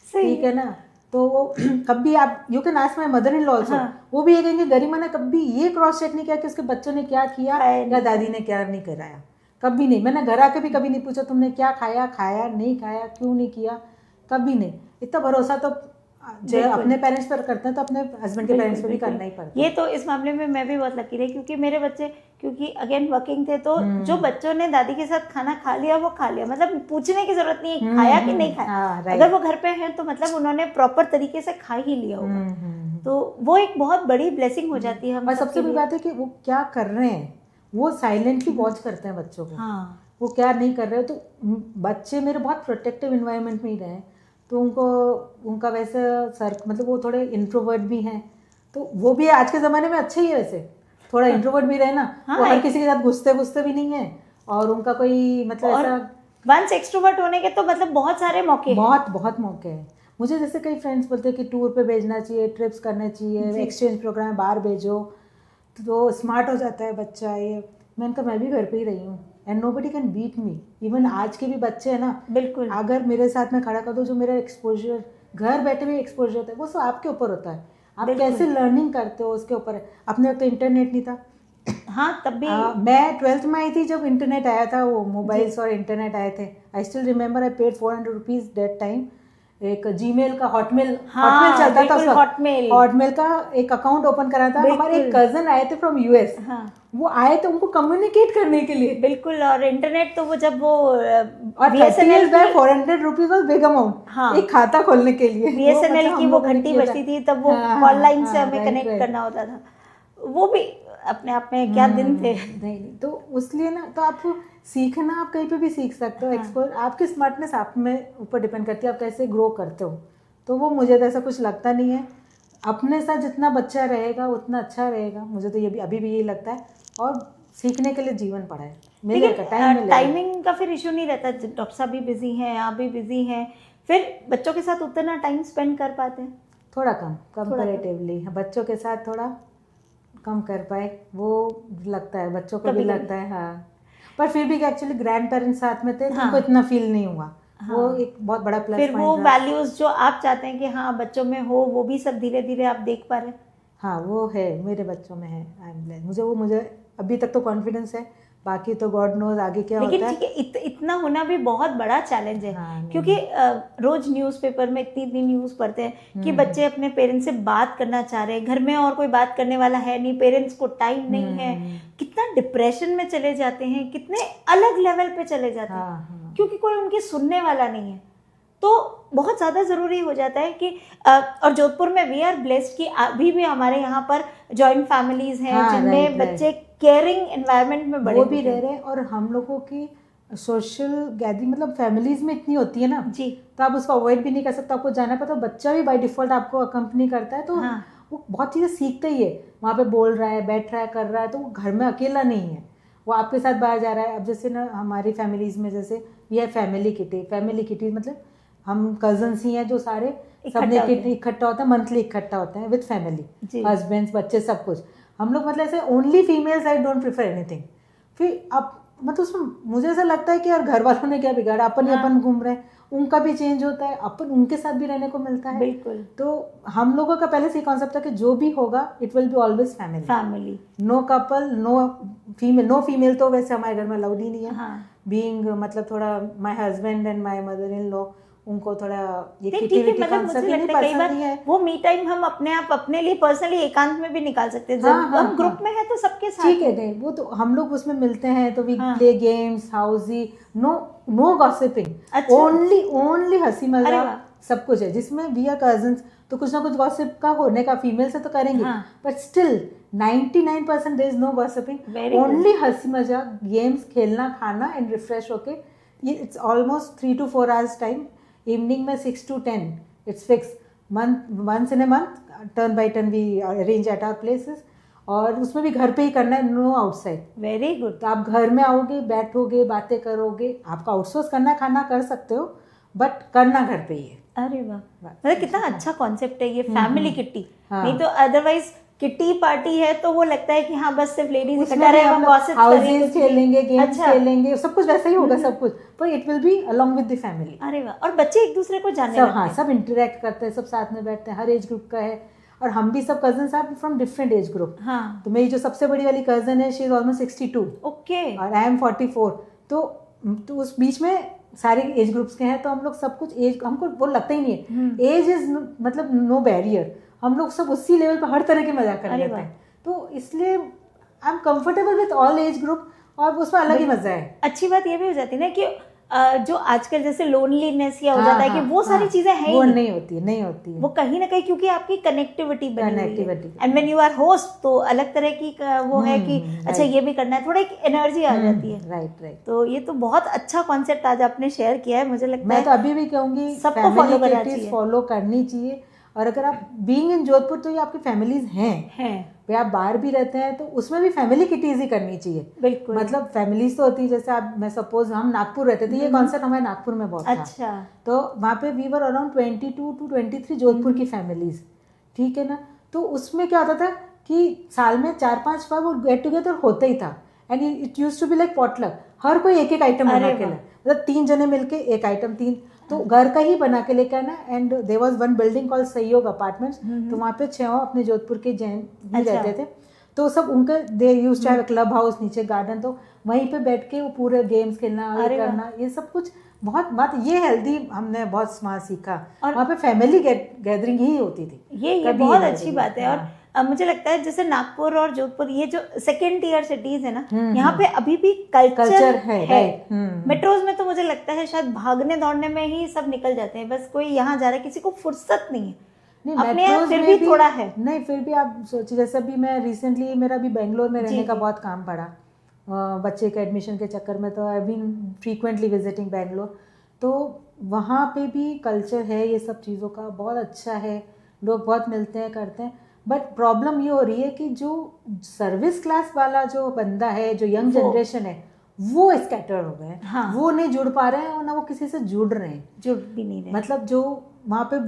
ठीक है ना। तो वो कभी आप you can ask my mother in law also, वो भी ये कहेंगे गरिमा ने कभी ये क्रॉस चेक नहीं किया कि उसके बच्चों ने क्या किया या दादी ने क्या नहीं कराया, कभी नहीं। मैंने घर आके भी कभी नहीं पूछा तुमने क्या खाया नहीं खाया, क्यों नहीं किया, कभी नहीं। इतना भरोसा तो जो अपने पेरेंट्स पर करते हैं तो अपने हस्बैंड के पेरेंट्स पर भी करना ही पड़ता है। ये तो इस मामले में मैं भी बहुत लकी रही, क्योंकि मेरे बच्चे क्योंकि अगेन वर्किंग थे, तो जो बच्चों ने दादी के साथ खाना खा लिया वो खा लिया, मतलब पूछने की जरूरत नहीं है खाया कि नहीं खाया। अगर वो घर पे हैं तो मतलब उन्होंने प्रॉपर तरीके से खा ही लिया होगा। तो वो एक बहुत बड़ी ब्लेसिंग हो जाती है। और सबसे बड़ी बात है कि वो क्या कर रहे हैं, वो साइलेंटली वॉच करते हैं बच्चों को। वो क्या नहीं कर रहे हो। तो बच्चे मेरे बहुत प्रोटेक्टिव इन्वायरमेंट में ही रहे, तो उनका वैसे मतलब वो थोड़े इंट्रोवर्ट भी हैं, तो वो भी आज के ज़माने में अच्छे ही है वैसे, थोड़ा इंट्रोवर्ट भी रहे ना। वो हर किसी के साथ घुसते भी नहीं है और उनका कोई मतलब ऐसा वंस एक्सट्रोवर्ट होने के तो मतलब बहुत सारे मौके, बहुत मौके हैं। मुझे जैसे कई फ्रेंड्स बोलते हैं कि टूर पे भेजना चाहिए, ट्रिप्स करने चाहिए, एक्सचेंज प्रोग्राम बाहर भेजो तो स्मार्ट हो जाता है बच्चा। ये मैं भी घर पे ही रही हूँ and nobody can beat me. Even आज के भी बच्चे हैं ना, बिल्कुल अगर मेरे साथ में खड़ा कर दो, जो मेरा एक्सपोजर घर बैठे हुए एक्सपोजर होता है वो सब आपके ऊपर होता है। आप कैसे लर्निंग करते हो उसके ऊपर है। अपने वक्त तो इंटरनेट नहीं था। हाँ, तब भी मैं 12th में आई थी जब इंटरनेट आया था, वो मोबाइल्स और इंटरनेट आए थे। I still remember I paid 400 rupees that time. एक जीमेल का हॉटमेल चलता था, हॉटमेल का एक अकाउंट ओपन करा था। हमारे एक कजन आए थे फ्रॉम यूएस, वो आए थे उनको कम्युनिकेट करने के लिए। बिल्कुल। और इंटरनेट तो वो जब वो और BSNL 400 rupees was big amount एक खाता खोलने के लिए। BSNL की वो घंटी बजती थी तब, वो कॉल लाइन से हमें कनेक्ट करना होता था। वो भी अपने आप में क्या दिन थे। नहीं तो उसलिए ना, तो आप सीखना आप कहीं पे भी सीख सकते हो। एक्सपोज आपकी स्मार्टनेस आप में ऊपर डिपेंड करती है, आप कैसे ग्रो करते हो। तो वो मुझे तो ऐसा कुछ लगता नहीं है। अपने साथ जितना बच्चा रहेगा उतना अच्छा रहेगा, मुझे तो ये भी अभी भी यही लगता है। और सीखने के लिए जीवन पड़ा है। मेरे टाइमिंग का फिर इशू नहीं रहता। डॉक्टर साहब भी बिजी हैं, आप भी बिजी हैं, फिर बच्चों के साथ उतना टाइम स्पेंड कर पाते हैं? थोड़ा कम कंपैरेटिवली बच्चों के साथ थोड़ा कम कर पाए, वो लगता है बच्चों को भी लगता है। हाँ, पर फिर भी एक्चुअली ग्रैंड पेरेंट्स साथ में थे तो उनको इतना फील नहीं हुआ। वो एक बहुत बड़ा प्लस फिर वो वैल्यूज जो आप चाहते हैं कि हाँ बच्चों में हो, वो भी सब धीरे धीरे आप देख पा रहे हैं। हाँ, वो है मेरे बच्चों में है। मुझे अभी तक तो कॉन्फिडेंस है, बाकी तो गॉड नोज आगे क्या लेकिन होता है। ठीक है, इतना होना भी बहुत बड़ा चैलेंज है। हाँ, क्योंकि रोज न्यूज़पेपर में इतनी न्यूज़ पढ़ते हैं कि बच्चे अपने पेरेंट्स से बात करना चाह रहे हैं, घर में और कोई बात करने वाला है नहीं, पेरेंट्स को टाइम नहीं है, कितना डिप्रेशन में चले जाते हैं, कितने अलग लेवल पे चले जाते हैं। हाँ। क्योंकि कोई उनकी सुनने वाला नहीं है। तो बहुत ज़्यादा ज़रूरी हो जाता है कि और जोधपुर में वी आर ब्लेस्ड कि अभी भी हमारे यहाँ पर जॉइंट फैमिलीज हैं, हाँ, जिनमें बच्चे केयरिंग एनवायरनमेंट में बड़े वो भी रह रहे हैं। और हम लोगों की सोशल गैदरिंग मतलब फैमिलीज में इतनी होती है ना जी, तो आप उसको अवॉइड भी नहीं कर सकते। आपको जाना पड़ता, बच्चा भी बाय डिफॉल्ट आपको अकम्पनी करता है तो हाँ। वो बहुत चीज़ें सीखता ही है। वहाँ पे बोल रहा है, बैठ रहा है, कर रहा है, तो वो घर में अकेला नहीं है, वो आपके साथ बाहर जा रहा है। अब जैसे ना हमारी फैमिलीज में जैसे वी है फैमिली किटी मतलब हम कजन्स ही हैं जो सारे सबने इकट्ठा होता है, मंथली इकट्ठा होता है विद फैमिली, हस्बैंड्स, बच्चे, सब कुछ। हम लोग मतलब ऐसे only females I don't prefer anything. फिर अब मतलब उसमें मुझे ऐसा लगता है कि यार घर वालों ने क्या बिगाड़ा, अपन ही अपन घूम रहे हैं, उनका भी चेंज होता है, अपन उनके साथ भी रहने को मिलता है। बिल्कुल। तो हम लोगों का पहले से कॉन्सेप्ट था कि जो भी होगा it will be always family, no couple, no female तो वैसे हमारे घर में अलाउड ही नहीं है। बीइंग मतलब थोड़ा my husband and my mother in law, उनको थोड़ा ये क्रिएटिविटी कॉन्सेप्ट नहीं पसंद है। वो मी टाइम हम अपने लिए पर्सनली एकांत में भी निकाल सकते हैं। जब हम ग्रुप में है तो सबके साथ ठीक है, नहीं वो तो हम लोग उसमें मिलते हैं तो we play games, housie, no gossiping, only हंसी मजाक, सब कुछ है जिसमें वी आर कजिन्स तो कुछ ना कुछ गॉसिप का होने का फीमेल से तो करेंगे, but still 99% there is no gossiping, only हंसी मजाक, गेम्स खेलना, खाना एंड रिफ्रेश होके। ये it's almost 3 to 4 hours time, evening में 6 to 10 it's fix, once in a month, turn by turn we arrange at our places, और उसमें भी घर पे ही करना है, नो आउटसाइड। Very good. तो आप घर में आओगे, बैठोगे, बातें करोगे, आपका आउटसोर्स करना है, खाना कर सकते हो, बट करना घर पे ही है। अरे वाह, मतलब कितना अच्छा कॉन्सेप्ट है ये फैमिली किट्टी। नहीं तो अदरवाइज किट्टी पार्टी है तो वो लगता है कि हाँ बस सिर्फ लेडीज इकट्ठा रहे, हम गॉसिप करेंगे, खेलेंगे, गेम्स खेलेंगे, सब कुछ वैसा ही होगा सब कुछ, पर it will B along with the family. अरे वाह, और बच्चे एक दूसरे को जानने लगते हैं। सब इंटरेक्ट करते हैं, सब साथ में बैठते हैं, हर एज ग्रुप का है, और हम भी सब cousins are from different age group. हाँ, तो मेरी जो सबसे बड़ी वाली कजन है शी इज ऑलमोस्ट 62, ओके, और आई एम 44। तो उस बीच में सारे एज ग्रुप्स के हैं, तो हम लोग सब कुछ एज, हमको वो लगता ही नहीं है एज इज मतलब नो बैरियर, हम लोग सब उसी लेवल पर हर तरह के मजाक कर लेते हैं। तो इसलिए I am comfortable with all age group, और उसमें अलग ही मजा है। अच्छी बात ये भी हो जाती है ना कि जो आजकल जैसे लोनलीनेस या हो जाता है कि वो सारी चीजें हैं वो नहीं होती है, वो कहीं ना कहीं क्योंकि आपकी कनेक्टिविटी बनी हुई है। And when you are host तो अलग तरह की वो है कि अच्छा ये भी करना है, थोड़ा एक एनर्जी आ जाती है। राइट। तो ये तो बहुत अच्छा कॉन्सेप्ट आज आपने शेयर किया है, मुझे लगता है मैं तो अभी भी कहूंगी सबको फॉलो करनी चाहिए। और अगर आप बीइंग इन जोधपुर तो ये आपकी फैमिलीज हैं, आप बाहर भी रहते हैं तो उसमें भी फैमिली किटीज ही करनी चाहिए। बिल्कुल, मतलब फैमिलीज तो होती है, जैसे आप, मैं सपोज हम नागपुर रहते थे, ये कॉन्सेप्ट हमारे नागपुर में बहुत था। अच्छा, तो वहाँ पे we were around 22 to 23 Jodhpur की फैमिलीज, ठीक है ना। तो उसमें क्या होता था कि साल में 4-5 बार वो गेट टुगेदर होता ही था, and it used to be like potluck, हर कोई एक आइटम बना के लाए, मतलब 3 जने मिलके एक आइटम, 3 तो घर का ही बना के लेकर आना। And there was one building called Sahyog apartments, तो वहाँ पे 6 अपने जोधपुर के जैन भी रहते थे, तो सब उनका they used to have a club house, नीचे गार्डन, तो वहीं पे बैठ के वो पूरे गेम्स खेलना, ये करना, ये सब कुछ बहुत बात, ये हेल्दी हमने बहुत स्मार्ट सीखा। और वहाँ पे फैमिली गैदरिंग ही होती थी, ये बहुत अच्छी बात है। और मुझे लगता है जैसे नागपुर और जोधपुर ये जो सेकेंड टियर सिटीज है ना, यहाँ पे अभी भी कल्चर है। मेट्रोज में तो मुझे लगता है शायद भागने दौड़ने में ही सब निकल जाते हैं, बस कोई यहाँ जा रहा है, किसी को फुर्सत नहीं है। अपने यहाँ फिर भी थोड़ा है, नहीं फिर भी आप सोचिए, जैसे अभी मैं रिसेंटली, मेरा भी बेंगलोर में रहने का बहुत काम पड़ा बच्चे के एडमिशन के चक्कर में, तो I been frequently visiting Bangalore, तो वहाँ पे भी कल्चर है ये सब चीज़ों का, बहुत अच्छा है, लोग बहुत मिलते हैं, करते हैं। बट प्रॉब्लम ये हो रही है कि जो सर्विस क्लास वाला जो बंदा है, जो यंग जनरेशन है, वो स्कैटर हो गए। हाँ, वो नहीं जुड़ पा रहे हैं, और ना वो किसी से जुड़ रहे हैं, जुड़ भी नहीं रहे। मतलब जो वहाँ पे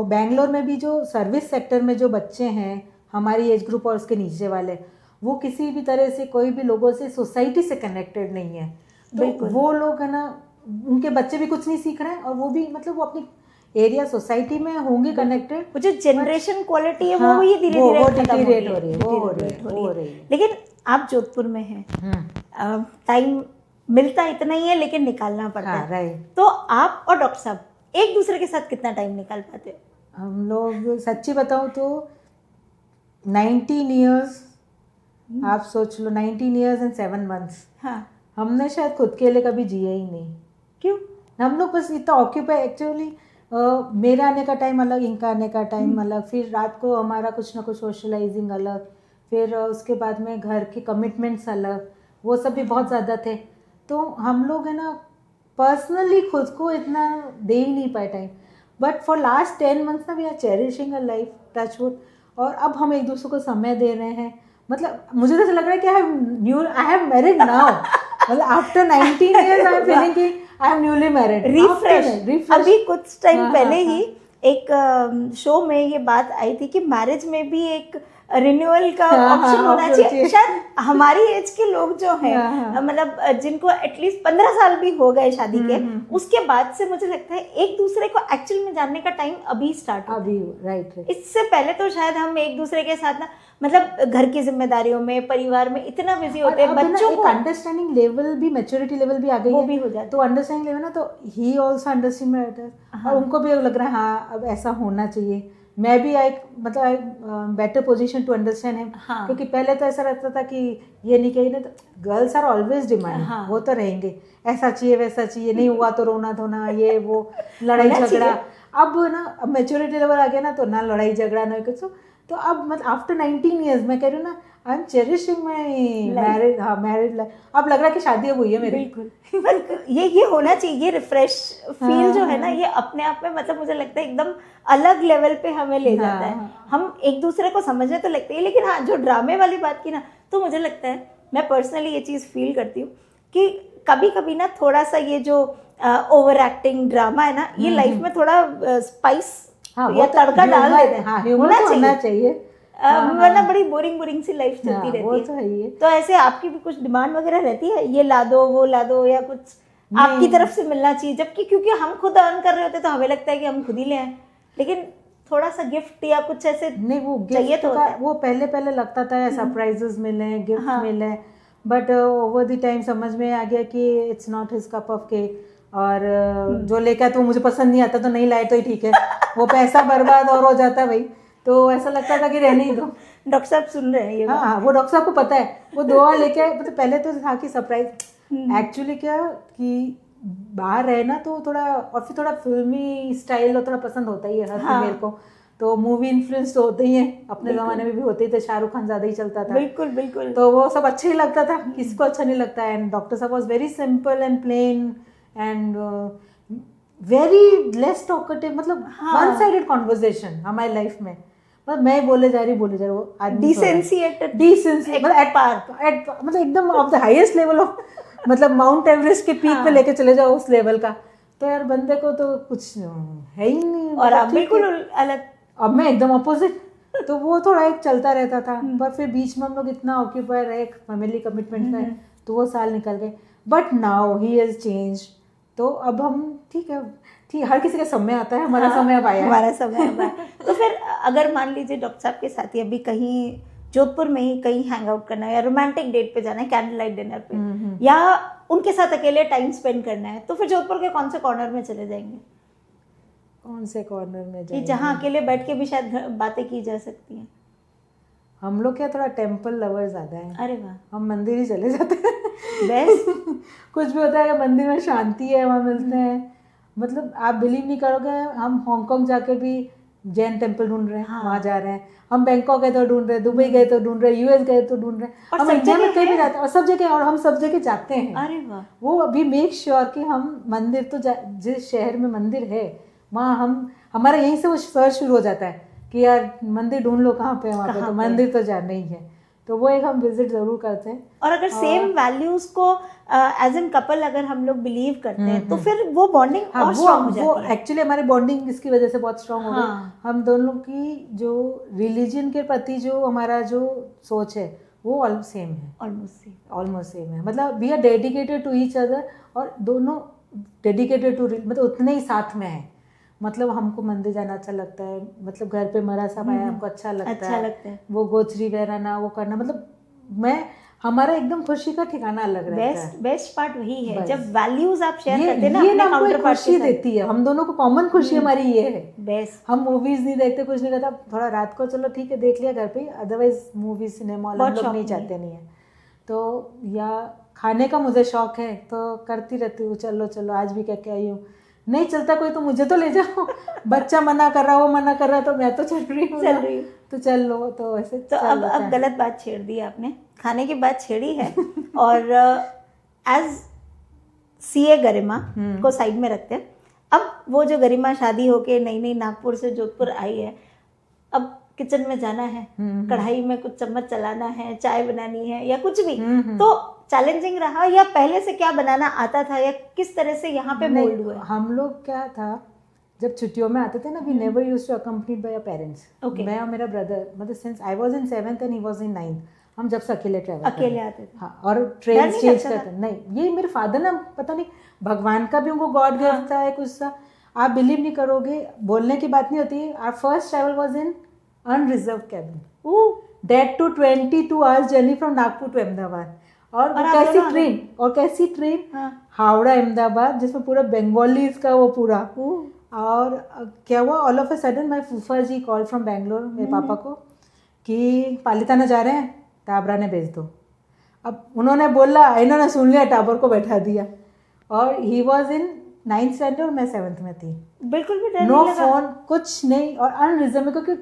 बेंगलोर में भी जो सर्विस सेक्टर में जो बच्चे हैं, हमारी एज ग्रुप और उसके नीचे वाले, वो किसी भी तरह से कोई भी लोगों से, सोसाइटी से कनेक्टेड नहीं है। तो वो लोग है ना, उनके बच्चे भी कुछ नहीं सीख रहे हैं, और वो भी मतलब वो अपनी एरिया सोसाइटी में होंगे कनेक्टेड, वो जो जनरेशन क्वालिटी है वो ही धीरे धीरे डिटीरिएट हो रही है। लेकिन आप जोधपुर में हैं, टाइम मिलता इतना ही है लेकिन निकालना पड़ता हाँ, है। राइट। तो आप और डॉक्टर साहब एक दूसरे के साथ कितना टाइम निकाल पाते हो? हम लोग सच्ची बताऊं तो 19 ईयर्स, आप सोच लो 19 ईयर्स एंड 7 मंथ्स हाँ। हमने शायद खुद के लिए कभी जिया ही नहीं। क्यों? हम लोग बस इतना ऑक्यूपाई, एक्चुअली मेरा आने का टाइम अलग, इनका आने का टाइम अलग, फिर रात को हमारा कुछ ना कुछ सोशलाइजिंग अलग, फिर उसके बाद में घर के कमिटमेंट्स अलग, वो सब भी बहुत ज़्यादा थे। तो हम लोग है ना पर्सनली खुद को इतना दे ही नहीं पाए time. But for last 10 months ना we are cherishing a life, touch wood. और अब हम एक दूसरे को समय दे रहे हैं। मतलब मुझे तो ऐसा लग रहा है कि आई हैव मैरिड नाउ। मतलब after 19 years I am feeling कि I am newly married. Refresh. अभी कुछ टाइम हाँ, पहले हाँ, ही एक शो में ये बात आई थी कि मैरिज में भी एक रिन्यूअल का ऑप्शन होना चाहिए। शायद हमारी एज के लोग जो हैं, मतलब जिनको एटलीस्ट 15 साल भी हो गए शादी के, उसके बाद से मुझे लगता है एक दूसरे को एक्चुअल में जानने का टाइम अभी स्टार्ट होता है। अभी राइट। इससे पहले तो शायद हम एक दूसरे के साथ ना, मतलब घर की जिम्मेदारियों में, परिवार में इतना बिजी होते हैं, बच्चों को अंडरस्टैंडिंग लेवल भी, मैच्योरिटी लेवल भी आ गई है, भी हो जाता है। तो अंडरस्टैंडिंग लेवल ना, तो ही ऑल्सो अंडरस्टैंड मैटर। और उनको भी लग रहा है हाँ अब ऐसा होना चाहिए। मैं भी मतलब I better position to understand him. क्योंकि पहले तो ऐसा रहता था कि ये नहीं कही ना, तो गर्ल्स आर ऑलवेज डिमांड, वो तो रहेंगे, ऐसा चाहिए वैसा चाहिए, नहीं हुआ तो रोना धोना, ये वो लड़ाई झगड़ा। अब ना अब मैच्योरिटी लेवल आ गया ना, तो ना लड़ाई झगड़ा ना कुछ। तो अब मतलब आफ्टर 19 years मैं कह रही हूँ ना, I am cherishing my married, हाँ मैरिड लाइफ। अब लग रहा है कि शादी अब हुई है मेरी। बिल्कुल। ये होना चाहिए, ये रिफ्रेश फील जो है ना, ये अपने आप में मतलब मुझे लगता है एकदम अलग लेवल पे हमें ले जाता है। हम एक दूसरे को समझने तो लगते हैं, लेकिन हाँ जो ड्रामे वाली बात की ना, तो मुझे लगता है, मैं पर्सनली ये चीज़ फील करती हूँ कि कभी कभी ना थोड़ा सा ये जो ओवर एक्टिंग ड्रामा है ना, ये लाइफ में थोड़ा स्पाइस या तड़का डाल देते हैं। होना चाहिए, वरना बड़ी बोरिंग सी लाइफ चलती रहती है। तो ऐसे आपकी भी कुछ डिमांड वगैरह रहती है, ये ला दो वो ला दो, या कुछ आपकी तरफ से मिलना चाहिए? जबकि क्योंकि हम खुद अर्न कर रहे होते तो हमें लगता है कि हम खुद ही ले आए, लेकिन थोड़ा सा गिफ्ट या कुछ ऐसे नहीं, वो चाहिए तो होता है। वो पहले लगता था सरप्राइजेस मिले, गिफ्ट मिले, बट ओवर द टाइम समझ में आ गया कि it's not his cup of cake. और जो लेकर तो मुझे पसंद नहीं आता तो नहीं लाए तो ही ठीक है, वो पैसा बर्बाद और हो जाता है भाई। तो ऐसा लगता था कि रहने ही दो। डॉक्टर साहब सुन रहे हैं ये? हाँ, वो डॉक्टर साहब को पता है, वो दुआ लेके मतलब पहले तो था कि सरप्राइज। एक्चुअली क्या कि बाहर रहे ना तो थोड़ा, और फिर थोड़ा फिल्मी स्टाइल थोड़ा पसंद होता ही है हर फीमेल को। तो मूवी इन्फ्लुएंस तो होते ही हैं, अपने ज़माने में भी होते ही थे, शाहरुख खान ज़्यादा ही चलता था। बिल्कुल। तो वो सब अच्छा ही लगता था, किसको अच्छा नहीं लगता है। एंड डॉक्टर साहब was very simple and plain and very less talkative, मतलब वन साइडेड कॉन्वर्सेशन हमारी लाइफ में। मतलब मैं बोले जा रही वो डिसेंसी मतलब एकदम of the highest level of, मतलब माउंट एवरेस्ट के पीक पे लेके चले जाओ उस लेवल का। तो यार बंदे को तो कुछ है ही नहीं। और आप बिल्कुल अलग, अब मैं एकदम अपोजिट। तो वो थोड़ा एक चलता रहता था, पर फिर बीच में हम लोग इतना ऑक्यूपाई रहे फैमिली कमिटमेंट में, तो वो साल निकल गए। But now he has change. तो अब हम ठीक है, हर किसी का समय आता है, हमारा समय अब आया, हमारा समय अब आया। तो फिर अगर मान लीजिए डॉक्टर साहब के साथ ही अभी कहीं जोधपुर में ही कहीं हैंग आउट करना है, या रोमांटिक डेट पे जाना है, कैंडल लाइट डिनर पे, या उनके साथ अकेले टाइम स्पेंड करना है, तो फिर जोधपुर के कौन से कॉर्नर में चले जाएंगे? कौन से कॉर्नर में जाएंगे? जहाँ अकेले बैठ के भी शायद बातें की जा सकती हैं। हम लोग क्या थोड़ा टेम्पल लवर ज़्यादा है। अरे वाह, हम मंदिर ही चले जाते हैं। बेस्ट। कुछ भी होता है मंदिर में शांति है, वहाँ मिलते हैं। मतलब आप बिलीव नहीं करोगे, हम हांगकांग जाके भी जैन टेम्पल ढूंढ रहे हैं, वहाँ जा रहे हैं। हम बैंकॉक गए तो ढूंढ रहे हैं, दुबई गए तो ढूंढ रहे हैं, यूएस गए तो ढूंढ रहे हैं, हम इंडिया में कहीं भी जाते हैं, और सब जगह, और हम सब जगह जाते हैं। अरे वाह। वो अभी मेक श्योर कि हम मंदिर तो जिस शहर में मंदिर है वहाँ हमारा यहीं से वो सर्च शुरू हो जाता है कि यार मंदिर ढूंढ लो कहाँ पे है, वहाँ पे तो मंदिर तो जाना ही है। तो वो एक हम विजिट जरूर करते हैं। और अगर सेम वैल्यूज को एज एन कपल अगर हम लोग बिलीव करते हैं, तो फिर वो बॉन्डिंग और स्ट्रांग हो जाती है। एक्चुअली हमारी बॉन्डिंग इसकी वजह से बहुत स्ट्रांग हो गई। हम दोनों की जो रिलीजन के प्रति जो हमारा जो सोच है वो सेम है, ऑलमोस्ट सेम है। मतलब we are dedicated to each other, और दोनों डेडिकेटेड टू, मतलब उतने ही साथ में है। मतलब हमको मंदिर जाना अच्छा लगता है, मतलब घर पे मरा सब आया हमको अच्छा लगता है। वो गोचरी वगैरह ना वो करना, मतलब मैं हमारा एकदम खुशी का ठिकाना अलग रहता है। बेस्ट पार्ट वही है बस। जब वैल्यूज आप शेयर करते हैं ना ये अपने हमको काउंटर एक पार्ट खुशी देती है, हम दोनों को कॉमन खुशी हमारी ये है। बेस्ट। हम मूवीज नहीं देखते, कुछ नहीं करता, थोड़ा रात को चलो ठीक है देख लिया घर पे, अदरवाइज मूवीज सिनेमा हम लोग नहीं जाते नहीं है। तो या खाने का मुझे शौक है तो करती रहती हूँ, चलो चलो आज भी क्या क्या आई हूँ, नहीं चलता कोई तो मुझे तो ले जाओ, बच्चा मना कर रहा, वो मना कर रहा है तो मैं तो चल रही हूँ, तो चल लो, तो ऐसे तो अब गलत बात छेड़ दी आपने, खाने की बात छेड़ी है। और एज सीए गरिमा को साइड में रखते हैं, अब वो जो गरिमा शादी होके नई नई नागपुर से जोधपुर आई है, अब किचन में जाना है, कढ़ाई में कुछ चम्मच चलाना है, चाय बनानी है या कुछ भी, तो चैलेंजिंग रहा या पहले से क्या बनाना आता था या किस तरह से यहाँ पे मोल्ड हुए? हम लोग क्या था, जब छुट्टियों में आते थे ना, we never used to accompanied by our parents. मैं और मेरा ब्रदर, मतलब since I was in 7th and he was in 9th, हम जब से अकेले ट्रैवल अकेले आते थे। हाँ, और ट्रेन चेंज करते नहीं, ये मेरे फादर ना, पता नहीं भगवान का भी उनको गॉड गिफ्ट था कुछ सा, आप बिलीव नहीं करोगे, बोलने की बात नहीं होती है। Our first travel was in unreserved cabin, that too 22 hours journey from Nagpur to Ahmedabad. और कैसी ट्रेन, हावड़ा अहमदाबाद, जिसमें पूरा बंगालीज का वो पूरा। और क्या हुआ, all of a sudden my फूफा जी कॉल फ्रॉम बैंगलोर मेरे पापा को कि पालिताना जा रहे हैं, टाबरा ने भेज दो। अब उन्होंने बोला, इन्होंने सुन लिया, टाबर को बैठा दिया, और he was in 9th standard और मैं 7th में थी। बिल्कुल भी डर नो फोन, कुछ नहीं, और अनरिजर्व, क्योंकि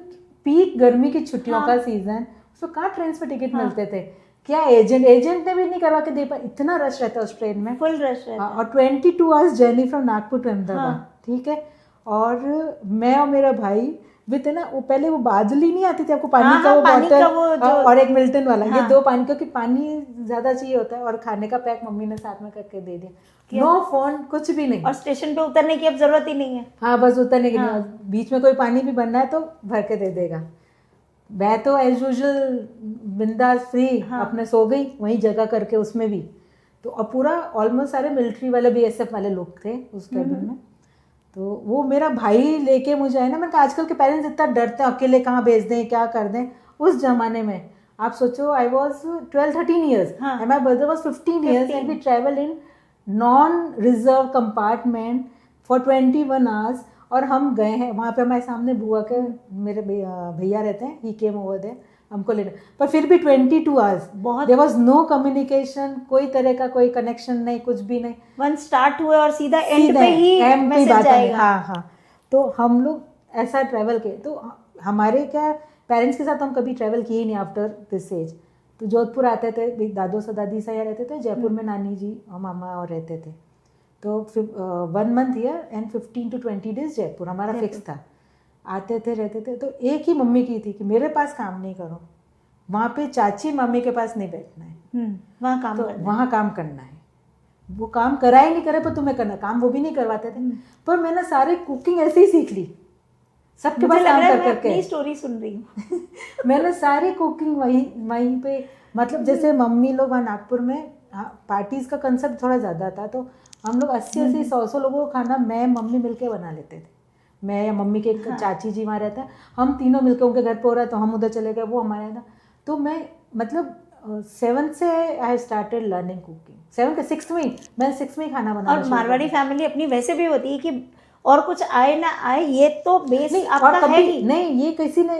पीक गर्मी की छुट्टियों का सीजन, उसमें कहाँ ट्रेन पे टिकट मिलते थे, क्या एजेंट ने भी नहीं करवा के दे पाया, इतना रश रहता है उस ट्रेन में, फुल रश रहता। और 22 hours journey from Nagpur to Ahmedabad, ठीक है। और मैं और मेरा भाई विद ना, वो पहले वो बादली नहीं आती थी आपको पानी का, वो बॉटल और एक मिल्टन वाला, ये 2 पानी, क्योंकि पानी ज्यादा चाहिए होता है, और खाने का पैक मम्मी ने साथ में करके दे दिया। नो फोन, कुछ भी नहीं, और स्टेशन पे उतरने की अब जरूरत ही नहीं है। हाँ, बस उतरने की नहीं, बीच में कोई पानी भी बनना है तो भर के दे देगा। मैं तो एज यूजुअल बिंदास फ्री अपने सो गई वहीं जगह करके, उसमें भी तो अब पूरा ऑलमोस्ट सारे मिलिट्री वाले BSF वाले लोग थे उस कैबिन में। तो वो मेरा भाई लेके मुझे आया ना, मैंने कहा आजकल के पेरेंट्स इतना डरते हैं, अकेले कहाँ भेज दें, क्या कर दें। उस जमाने में आप सोचो, I was 12-13 years and my brother was 15 years and we travel in non reserve compartment for 21 hours. और हम गए हैं वहाँ पे, हमारे सामने बुआ के मेरे भैया रहते हैं, ही केम ओवर देयर हमको लेने, पर फिर भी 22 hours, there was no communication, कोई तरह का कोई कनेक्शन नहीं, कुछ भी नहीं। वन स्टार्ट हुए और सीधा एंड पे ही मैसेज जाएगा। हाँ। तो हम लोग ऐसा ट्रैवल किए, तो हमारे क्या पेरेंट्स के साथ हम कभी ट्रैवल किए ही नहीं आफ्टर दिस एज। तो जोधपुर आते थे, दादो सा दादी सा यहाँ रहते थे, जयपुर में नानी जी और मामा और रहते थे। तो 1 month here and 15 to 20 days Jaipur हमारा फिक्स था। आते थे, रहते थे। तो एक ही मम्मी की थी कि मेरे पास काम नहीं करो, वहाँ पे चाची मम्मी के पास नहीं बैठना है, वहाँ काम करना है। वो काम करा ही नहीं करे, पर तुम्हें करना, काम वो भी नहीं करवाते थे। पर मैंने सारे कुकिंग ऐसे ही सीख ली, सबके पास काम कर करके। स्टोरी सुन रही हूँ। मैंने सारी कुकिंग वहीं पे, मतलब जैसे मम्मी लोग वहाँ नागपुर में पार्टीज का कंसेप्ट थोड़ा ज़्यादा था, तो हम लोग 80-80, 100 लोगों का खाना मैं मम्मी मिलके बना लेते थे। मैं या मम्मी के एक चाची जी वहाँ रहता है, हम तीनों मिलके, उनके घर पे हो रहा है तो हम उधर चले गए, वो हमारे यहाँ। तो मैं मतलब 7th से I started learning cooking, 7th के 6th में मैं 6th में खाना बनाना। और मारवाड़ी फैमिली अपनी वैसे भी होती है कि और कुछ आए ना आए, ये तो बेस आपका है ही नहीं। ये किसी ने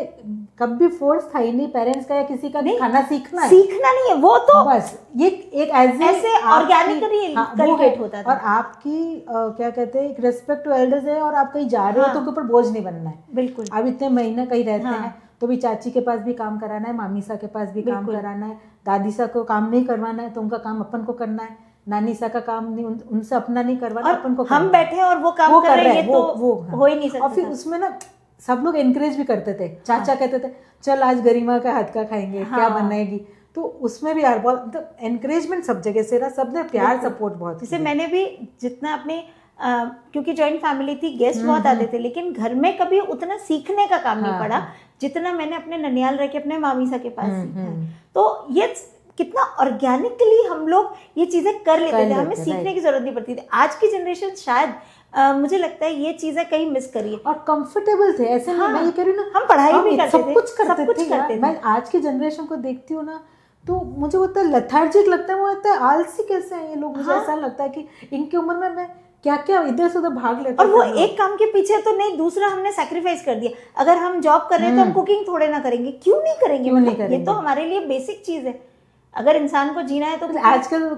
कभी फोर्स था ही नहीं पेरेंट्स का या किसी का खाना सीखना नहीं है, वो तो बस ये एक ऐसे ऑर्गेनिकली कल्टिवेट होता था। और आपकी क्या कहते हैं, एक रिस्पेक्ट टू एल्डर्स है, और आप कहीं जा रहे हो तो उनके ऊपर बोझ नहीं बनना है। बिल्कुल। अब इतने महीने कहीं रहते हैं तो भी चाची के पास भी काम कराना है, मामी सा के पास भी काम कराना है, दादी सा को काम नहीं करवाना है तो उनका काम अपन को करना है, नानी सा का काम नहीं, उनसे अपना नहीं करवाना, अपन को हम बैठे और वो काम कर रहे हैं, तो हो ही नहीं सकता। और फिर उसमें ना सब लोग एनकरेज भी करते थे। चाचा कहते थे चल आज गरिमा का हाथ का खाएंगे, क्या बनाएगी, तो उसमें भी यार बहुत एनकरेजमेंट सब जगह से रहा, सबने प्यार सपोर्ट बहुत। जैसे मैंने भी जितना अपने क्योंकि जॉइंट फैमिली थी, गेस्ट बहुत आते थे, लेकिन घर में कभी उतना सीखने का काम नहीं पड़ा जितना मैंने अपने ननियाल रह के अपने मामीसा के पास सीखा। तो ये कितना ऑर्गेनिकली हम लोग ये चीजें कर लेते थे, हमें सीखने की जरूरत नहीं पड़ती थी। आज की जनरेशन शायद मुझे लगता है ये चीजें कहीं मिस करी है। और कंफर्टेबल थे, ऐसे नहीं मैं ये कह रही हूँ ना, हम पढ़ाई भी करते थे, सब कुछ करते थे। मैं आज की जनरेशन को देखती हूँ ना, तो मुझे वो इतना लेथार्जिक लगता है, वो इतना आलसी कैसे हैं ये लोग, मुझे ऐसा लगता है कि इनकी उम्र में मैं क्या क्या इधर से उधर भाग लेते और वो एक काम के पीछे तो नहीं, दूसरा हमने सैक्रिफाइस कर दिया। अगर हम जॉब कर रहे हैं तो हम कुकिंग थोड़े ना करेंगे, क्यों नहीं करेंगे? ये तो हमारे लिए बेसिक चीज है, अगर इंसान को जीना है तो। आजकल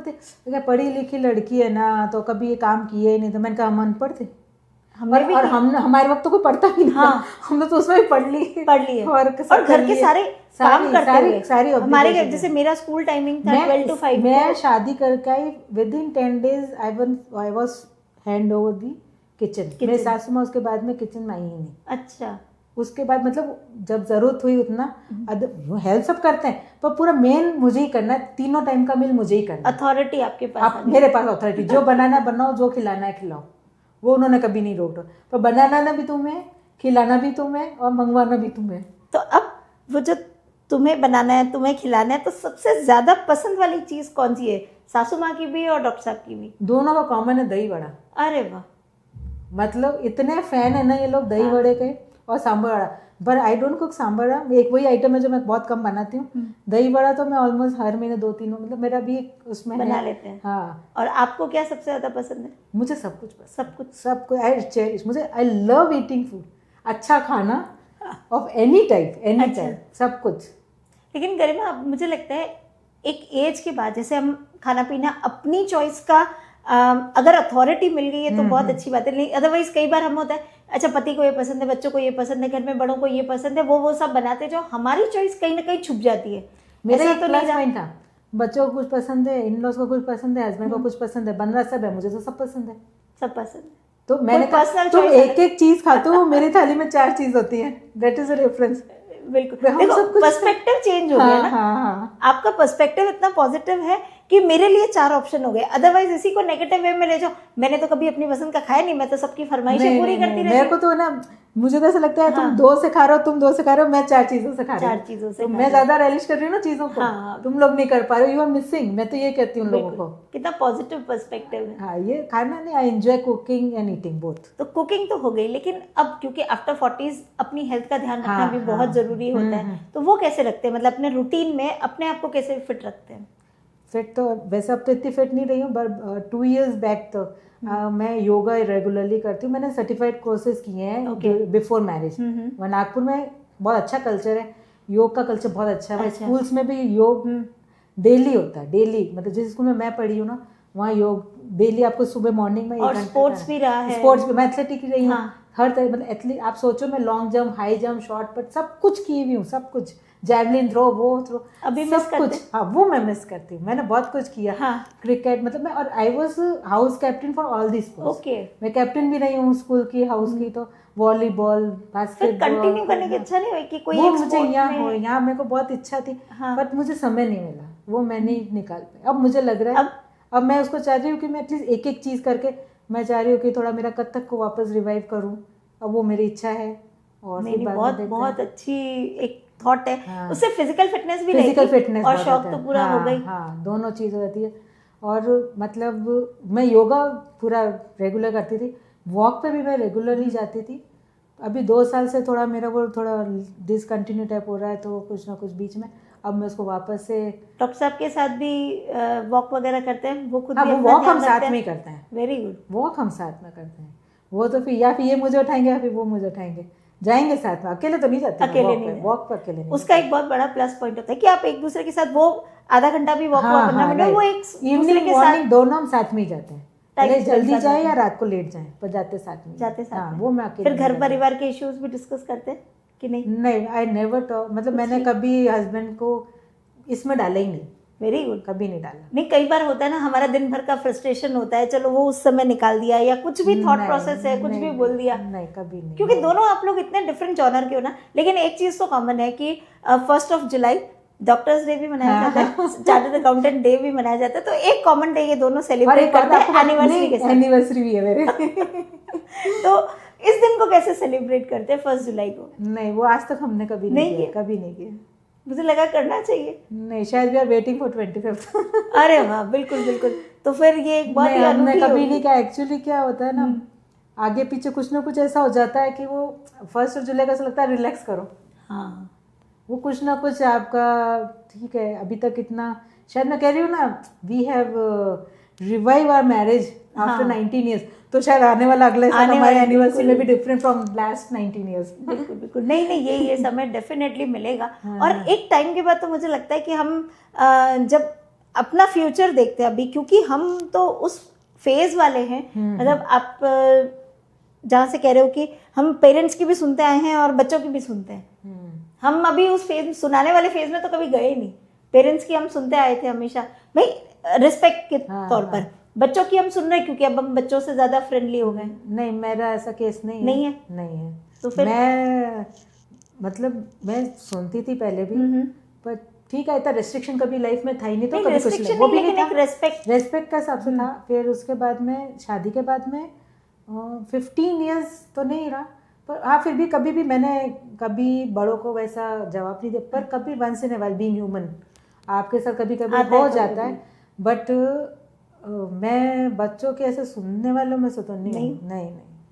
अगर पढ़ी लिखी लड़की है ना तो कभी ये काम किए ही नहीं, तो मैंने कहा हम अनपढ़ थे, और हम हमारे वक्त तो कोई पढ़ता ही नहीं। हाँ, हमने तो उसमें भी पढ़ ली और घर के सारे काम करते हुए हमारे घर, जैसे मेरा स्कूल टाइमिंग था 12 to 5। मैं शादी करके आई, within 10 days I was hand over the kitchen. मेरे सासू माँ उसके बाद में किचन में आई ही नहीं। अच्छा। उसके बाद मतलब जब जरूरत हुई उतना, हेल्प सब करते हैं पर पूरा मेन मुझे ही करना है, तीनों टाइम का मील मुझे ही करना है। अथॉरिटी आपके पास? मेरे पास अथॉरिटी, जो बनाना बनाओ, जो खिलाना है खिलाओ, वो उन्होंने कभी नहीं रोका। पर बनाना भी तुम्हें, खिलाना भी तुम्हें, और मंगवाना भी तुम्हें। तो अब वो जो तुम्हें बनाना है, तुम्हें खिलाना है, तो सबसे ज्यादा पसंद वाली चीज कौन सी है? सासू माँ की भी और डॉक्टर साहब की भी? दोनों का कॉमन है, दही वड़ा। अरे वाह, मतलब इतने फैन है ना ये लोग दही वड़े के और सांभर वड़ा। पर I don't cook sambar vada, एक वही आइटम है जो मैं बहुत कम बनाती हूँ। दही वड़ा तो मैं ऑलमोस्ट हर महीने 2-3, मतलब मेरा भी उसमें बना लेते हैं। हाँ। और आपको क्या सबसे ज्यादा पसंद है? मुझे सब कुछ सब कुछ आई चेरिश, मुझे आई लव ईटिंग फूड, अच्छा खाना ऑफ एनी टाइप, सब कुछ। लेकिन गरिमा, मुझे लगता है एक एज के बाद जैसे हम खाना पीना अपनी चॉइस का, अगर अथॉरिटी मिल गई है तो बहुत अच्छी बात है, नहीं अदरवाइज कई बार हम होता है अच्छा पति को ये पसंद है, बच्चों को ये पसंद है, घर में बड़ों को ये पसंद है, वो सब बनाते जो हमारी चॉइस कहीं ना कहीं छुप जाती है। मेरा एक प्लस पॉइंट था, बच्चों को कुछ पसंद है, इन लॉज को कुछ पसंद है, हस्बैंड को कुछ पसंद है, बन रहा सब है, मुझे तो सब पसंद है। सब पसंद है तो मैंने कहा तुम एक चीज खाते हो, मेरी थाली में 4 चीज होती है। That is a reference. बिल्कुल, देखो पर्सपेक्टिव चेंज हो गया ना। हाँ। आपका पर्सपेक्टिव इतना पॉजिटिव है कि मेरे लिए 4 ऑप्शन हो गए, अदरवाइज इसी को नेगेटिव वे में ले जाओ, मैंने तो कभी अपनी पसंद का खाया नहीं, मैं तो सबकी फरमाइशें पूरी करती रहती हूं। मेरे को तो ना, मुझे तो ऐसा लगता है तुम 2 से खा रहे हो, तुम 2 से खा रहे हो, मैं 4 चीजों से खा रही हूँ। 4 चीजों से मैं ज्यादा रेलिश कर रही हूँ ना चीजों को। तुम लोग नहीं कर पा रहे हो, यू आर मिसिंग। मैं तो ये कहती हूँ लोगों को। कितना पॉजिटिव पर्सपेक्टिव है। हाँ, ये खाना नहीं, I enjoy cooking and eating both. तो कुकिंग तो हो गई, लेकिन अब क्योंकि आफ्टर 40s अपनी हेल्थ का ध्यान रखना भी बहुत जरूरी होता है, तो वो कैसे रखते हैं? मतलब अपने रूटीन में अपने आप को कैसे फिट रखते हैं? फिट तो वैसे अब तो इतनी फिट नहीं रही हूँ, बट 2 years बैक तो मैं योगा रेगुलरली करती हूँ। मैंने सर्टिफाइड कोर्सेज किए हैं बिफोर मैरिज। नागपुर में बहुत अच्छा कल्चर है, योग का कल्चर बहुत अच्छा है। स्कूल्स में भी योग डेली होता है, डेली। मतलब जिस स्कूल में मैं पढ़ी हूँ ना, वहाँ योग डेली आपको सुबह मॉर्निंग में। और स्पोर्ट्स भी रहा है। स्पोर्ट्स भी, मैं एथलेटिक रही हूँ। हर तरह, मतलब एथलीट आप सोचो, मैं long jump, high jump, short put सब कुछ की हुई हूँ, सब कुछ। जैवलिन थ्रो, वो थ्रो, अभी सब कुछ। हाँ, वो मैं मिस करती हूँ। मैंने बहुत कुछ किया। क्रिकेट, मतलब मैं, और I was house captain for all the sports. मैं कैप्टन भी रही हूँ स्कूल की, हाउस की। तो वॉलीबॉल, बास्केटबॉल कंटिन्यू करने की इच्छा नहीं हुई कि कोई वो एक मुझे यहाँ मेरे को बहुत इच्छा थी, बट मुझे समय नहीं मिला, वो मैं नहीं निकाल पाई। अब मुझे लग रहा है अब मैं उसको चाह रही हूँ कि मैं एटलीस्ट एक चीज करके, मैं चाह रही हूँ कि थोड़ा मेरा कथक को वापस रिवाइव करूँ। अब वो मेरी इच्छा है। और बहुत अच्छी एक थॉट है। उससे फिजिकल फिटनेस भी रहेगी और शौक तो पूरा हो गई। हाँ, दोनों चीज हो जाती है। और मतलब मैं योगा पूरा रेगुलर करती थी, वॉक पे भी मैं रेगुलरली जाती थी। अभी 2 साल से थोड़ा मेरा वो थोड़ा डिसकंटिन्यू टाइप हो रहा है, तो कुछ ना कुछ बीच में अब मैं उसको वापस से। डॉक्टर साहब के साथ भी वॉक वगैरह करते हैं? वो खुद भी अपना वॉक हम साथ में ही करते हैं। Very good. वॉक हम साथ में करते हैं। वो तो फिर या फिर ये मुझे उठाएंगे या फिर वो मुझे उठाएंगे, जाएंगे साथ में। अकेले तो नहीं जाते, अकेले नहीं, वॉक पर अकेले नहीं। उसका एक बहुत बड़ा प्लस पॉइंट होता है कि आप एक दूसरे के साथ वो आधा घंटा भी वॉक, 15 मिनट, वो एक इवनिंग मॉर्निंग दोनों हम साथ में ही जाते हैं। पहले जल्दी जाए या रात को लेट जाए, पर जाते साथ में। वो मैं अकेले। फिर घर परिवार के इश्यूज भी डिस्कस करते हैं कि नहीं? नहीं, आई नेवर टॉक। मतलब मैंने कभी हस्बैंड को इसमें डाला ही नहीं। Very good. कभी नहीं डाला। नहीं, कई बार होता है ना, हमारा दिन भर का फ्रस्ट्रेशन होता है, चलो वो उस समय निकाल दिया, या कुछ भी थॉट प्रोसेस है, कुछ भी बोल दिया। नहीं, कभी नहीं। क्योंकि दोनों आप लोग इतने डिफरेंट जॉनर के हो ना। लेकिन एक चीज तो कॉमन है कि 1 जुलाई डॉक्टर्स डे भी मनाया जाता है, चार्टर्ड अकाउंटेंट डे भी मनाया जाता है। तो एक कॉमन डे ये दोनों सेलिब्रेट करते हैं एनिवर्सरी के साथ। एनिवर्सरी भी है मेरे। तो इस दिन को कैसे सेलिब्रेट करते हैं 1 जुलाई को? नहीं, वो आज तक हमने कभी नहीं किया। कभी नहीं किया। मुझे लगा करना चाहिए। नहीं, शायद we are waiting for 25th। अरे वाह, बिल्कुल बिल्कुल। तो फिर ये एक बहुत ही हमने कभी नहीं किया। एक्चुअली क्या होता है ना, आगे पीछे कुछ ना कुछ ऐसा हो जाता है कि वो 1 जुलाई का ऐसा लगता है रिलैक्स करो। हाँ, वो कुछ ना कुछ आपका ठीक है। अभी तक इतना शायद मैं कह रही हूँ ना, we have revive our marriage after 19 years, तो शायद आने वाला अगले साल हमारे एनिवर्सरी में भी डिफरेंट फ्रॉम लास्ट 19 ईयर्स। बिल्कुल बिल्कुल, नहीं नहीं, ये समय डेफिनेटली मिलेगा। और एक टाइम के बाद तो मुझे लगता है कि हम जब अपना फ्यूचर देखते हैं अभी, क्योंकि हम तो उस फेज वाले हैं, मतलब आप जहाँ से कह रहे हो कि हम पेरेंट्स की भी सुनते आए हैं और बच्चों की भी सुनते हैं, हम अभी उस फेज, सुनाने वाले फेज में तो कभी गए ही नहीं। पेरेंट्स की हम सुनते आए थे हमेशा, भाई रिस्पेक्ट के तौर पर। बच्चों की हम सुन रहे हैं क्योंकि अब हम बच्चों से ज्यादा फ्रेंडली हो गए। नहीं, मेरा ऐसा केस नहीं है। नहीं है। तो फिर मैं सुनती थी पहले भी, पर ठीक है, इतना रेस्ट्रिक्शन कभी लाइफ में था ही नहीं, तो कभी कुछ नहीं, वो भी नहीं था, रेस्पेक्ट का हिसाब से था। फिर उसके बाद में शादी के बाद में 15 इयर्स तो नहीं रहा, पर हाँ फिर भी कभी भी मैंने कभी बड़ों को वैसा जवाब नहीं दिया, पर कभी once in a while, being human, आपके साथ कभी कभी हो जाता है। बट मैं बच्चों के ऐसे सुनने वालों में से तो नहीं।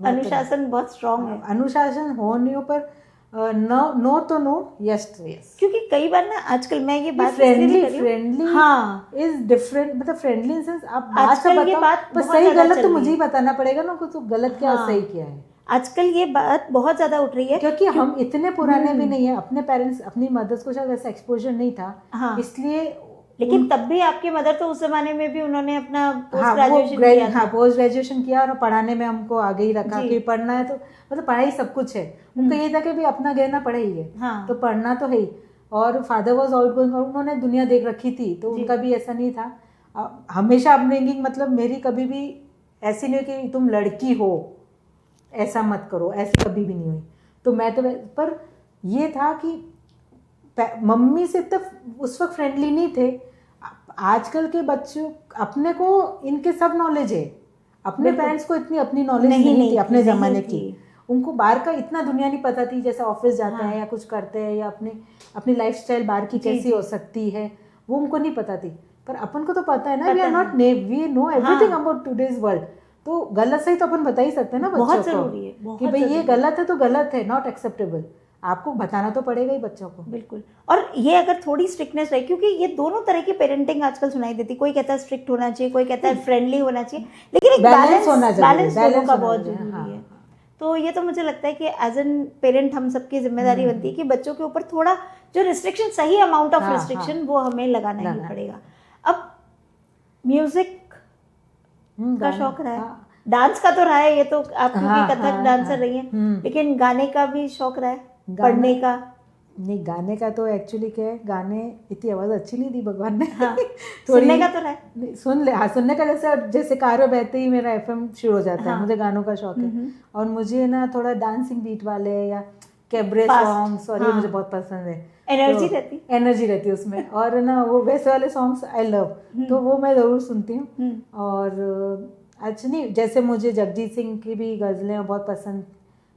अनुशासन बहुत स्ट्रांग है। अनुशासन हो नहीं हो, पर नो तो नो, यस तो यस। क्योंकि कई बार ना आजकल मैं ये बात फ्रेंडली हाँ इज डिफरेंट, मतलब फ्रेंडली इन सेंस आप बात ये बात पर सही गलत तो मुझे ही बताना पड़ेगा ना, तो गलत क्या और सही क्या है। आजकल ये बात बहुत ज्यादा उठ रही है, क्योंकि हम इतने पुराने भी नहीं है, अपने पेरेंट्स अपनी मदर्स को शायद वैसा एक्सपोजर नहीं था, इसलिए। लेकिन तब भी आपकी मदर तो उस जमाने में भी उन्होंने अपना पोस्ट ग्रेजुएशन किया और पढ़ाने में हमको आगे ही रखा कि पढ़ना है तो मतलब पढ़ाई सब कुछ है। उनका ये था कि भी अपना गहना पढ़ा ही है, तो पढ़ना तो है ही। और फादर वाज आउटगोइंग, और उन्होंने दुनिया देख रखी थी, तो उनका भी ऐसा नहीं था। हमेशा अपब्रिंगिंग, मतलब मेरी कभी भी ऐसी नहीं कि तुम लड़की हो ऐसा मत करो, ऐसी कभी भी नहीं हुई। तो मैं तो, पर ये था कि मम्मी से तब उस वक्त फ्रेंडली नहीं थे। आजकल के बच्चों अपने को इनके सब नॉलेज है, अपने पेरेंट्स को इतनी अपनी नॉलेज नहीं थी अपने ज़माने की। उनको बाहर का इतना दुनिया नहीं पता थी, जैसे ऑफिस जाते हैं या कुछ करते हैं, या अपनी लाइफस्टाइल बाहर की कैसी हो सकती है, वो उनको नहीं पता थी। पर अपन को तो पता है ना, we are not naive, we know everything about today's world. तो गलत सही तो अपन बता ही सकते हैं ना बच्चों को, बहुत जरूरी है कि भाई ये गलत है तो गलत है, नॉट एक्सेप्टेबल। आपको बताना तो पड़ेगा ही बच्चों को। बिल्कुल। और ये अगर थोड़ी स्ट्रिक्टनेस रहे, क्योंकि ये दोनों तरह की पेरेंटिंग आजकल सुनाई देती, कोई कहता है स्ट्रिक्ट होना चाहिए, कोई कहता है फ्रेंडली होना चाहिए, लेकिन एक बैलेंस दोनों का बहुत जरूरी है। तो ये तो मुझे लगता है कि एज एन पेरेंट हम सबकी जिम्मेदारी बनती है कि बच्चों के ऊपर थोड़ा जो रिस्ट्रिक्शन, सही अमाउंट ऑफ रिस्ट्रिक्शन वो हमें लगाना ही पड़ेगा। अब म्यूजिक का शौक रहा है, डांस का तो रहा है, ये तो आप क्योंकि कथक डांसर रही हैं, लेकिन गाने का भी शौक रहा है, पढ़ने का? नहीं, गाने का तो एक्चुअली क्या है, गाने इतनी आवाज़ अच्छी नहीं दी भगवान ने। सुनने का तो रहा है, सुनने का जैसे कार में बहते ही मेरा एफएम शुरू हो जाता है। मुझे गानों का शौक है, और मुझे ना थोड़ा डांसिंग बीट वाले या कैबरे सॉन्ग्स, और ये मुझे बहुत पसंद है। एनर्जी रहती है उसमें, और ना वो वैसे वाले सॉन्ग्स आई लव, तो वो मैं ज़रूर सुनती हूँ। और अच्छा नहीं, जैसे मुझे जगजीत सिंह की भी गज़लें बहुत पसंद,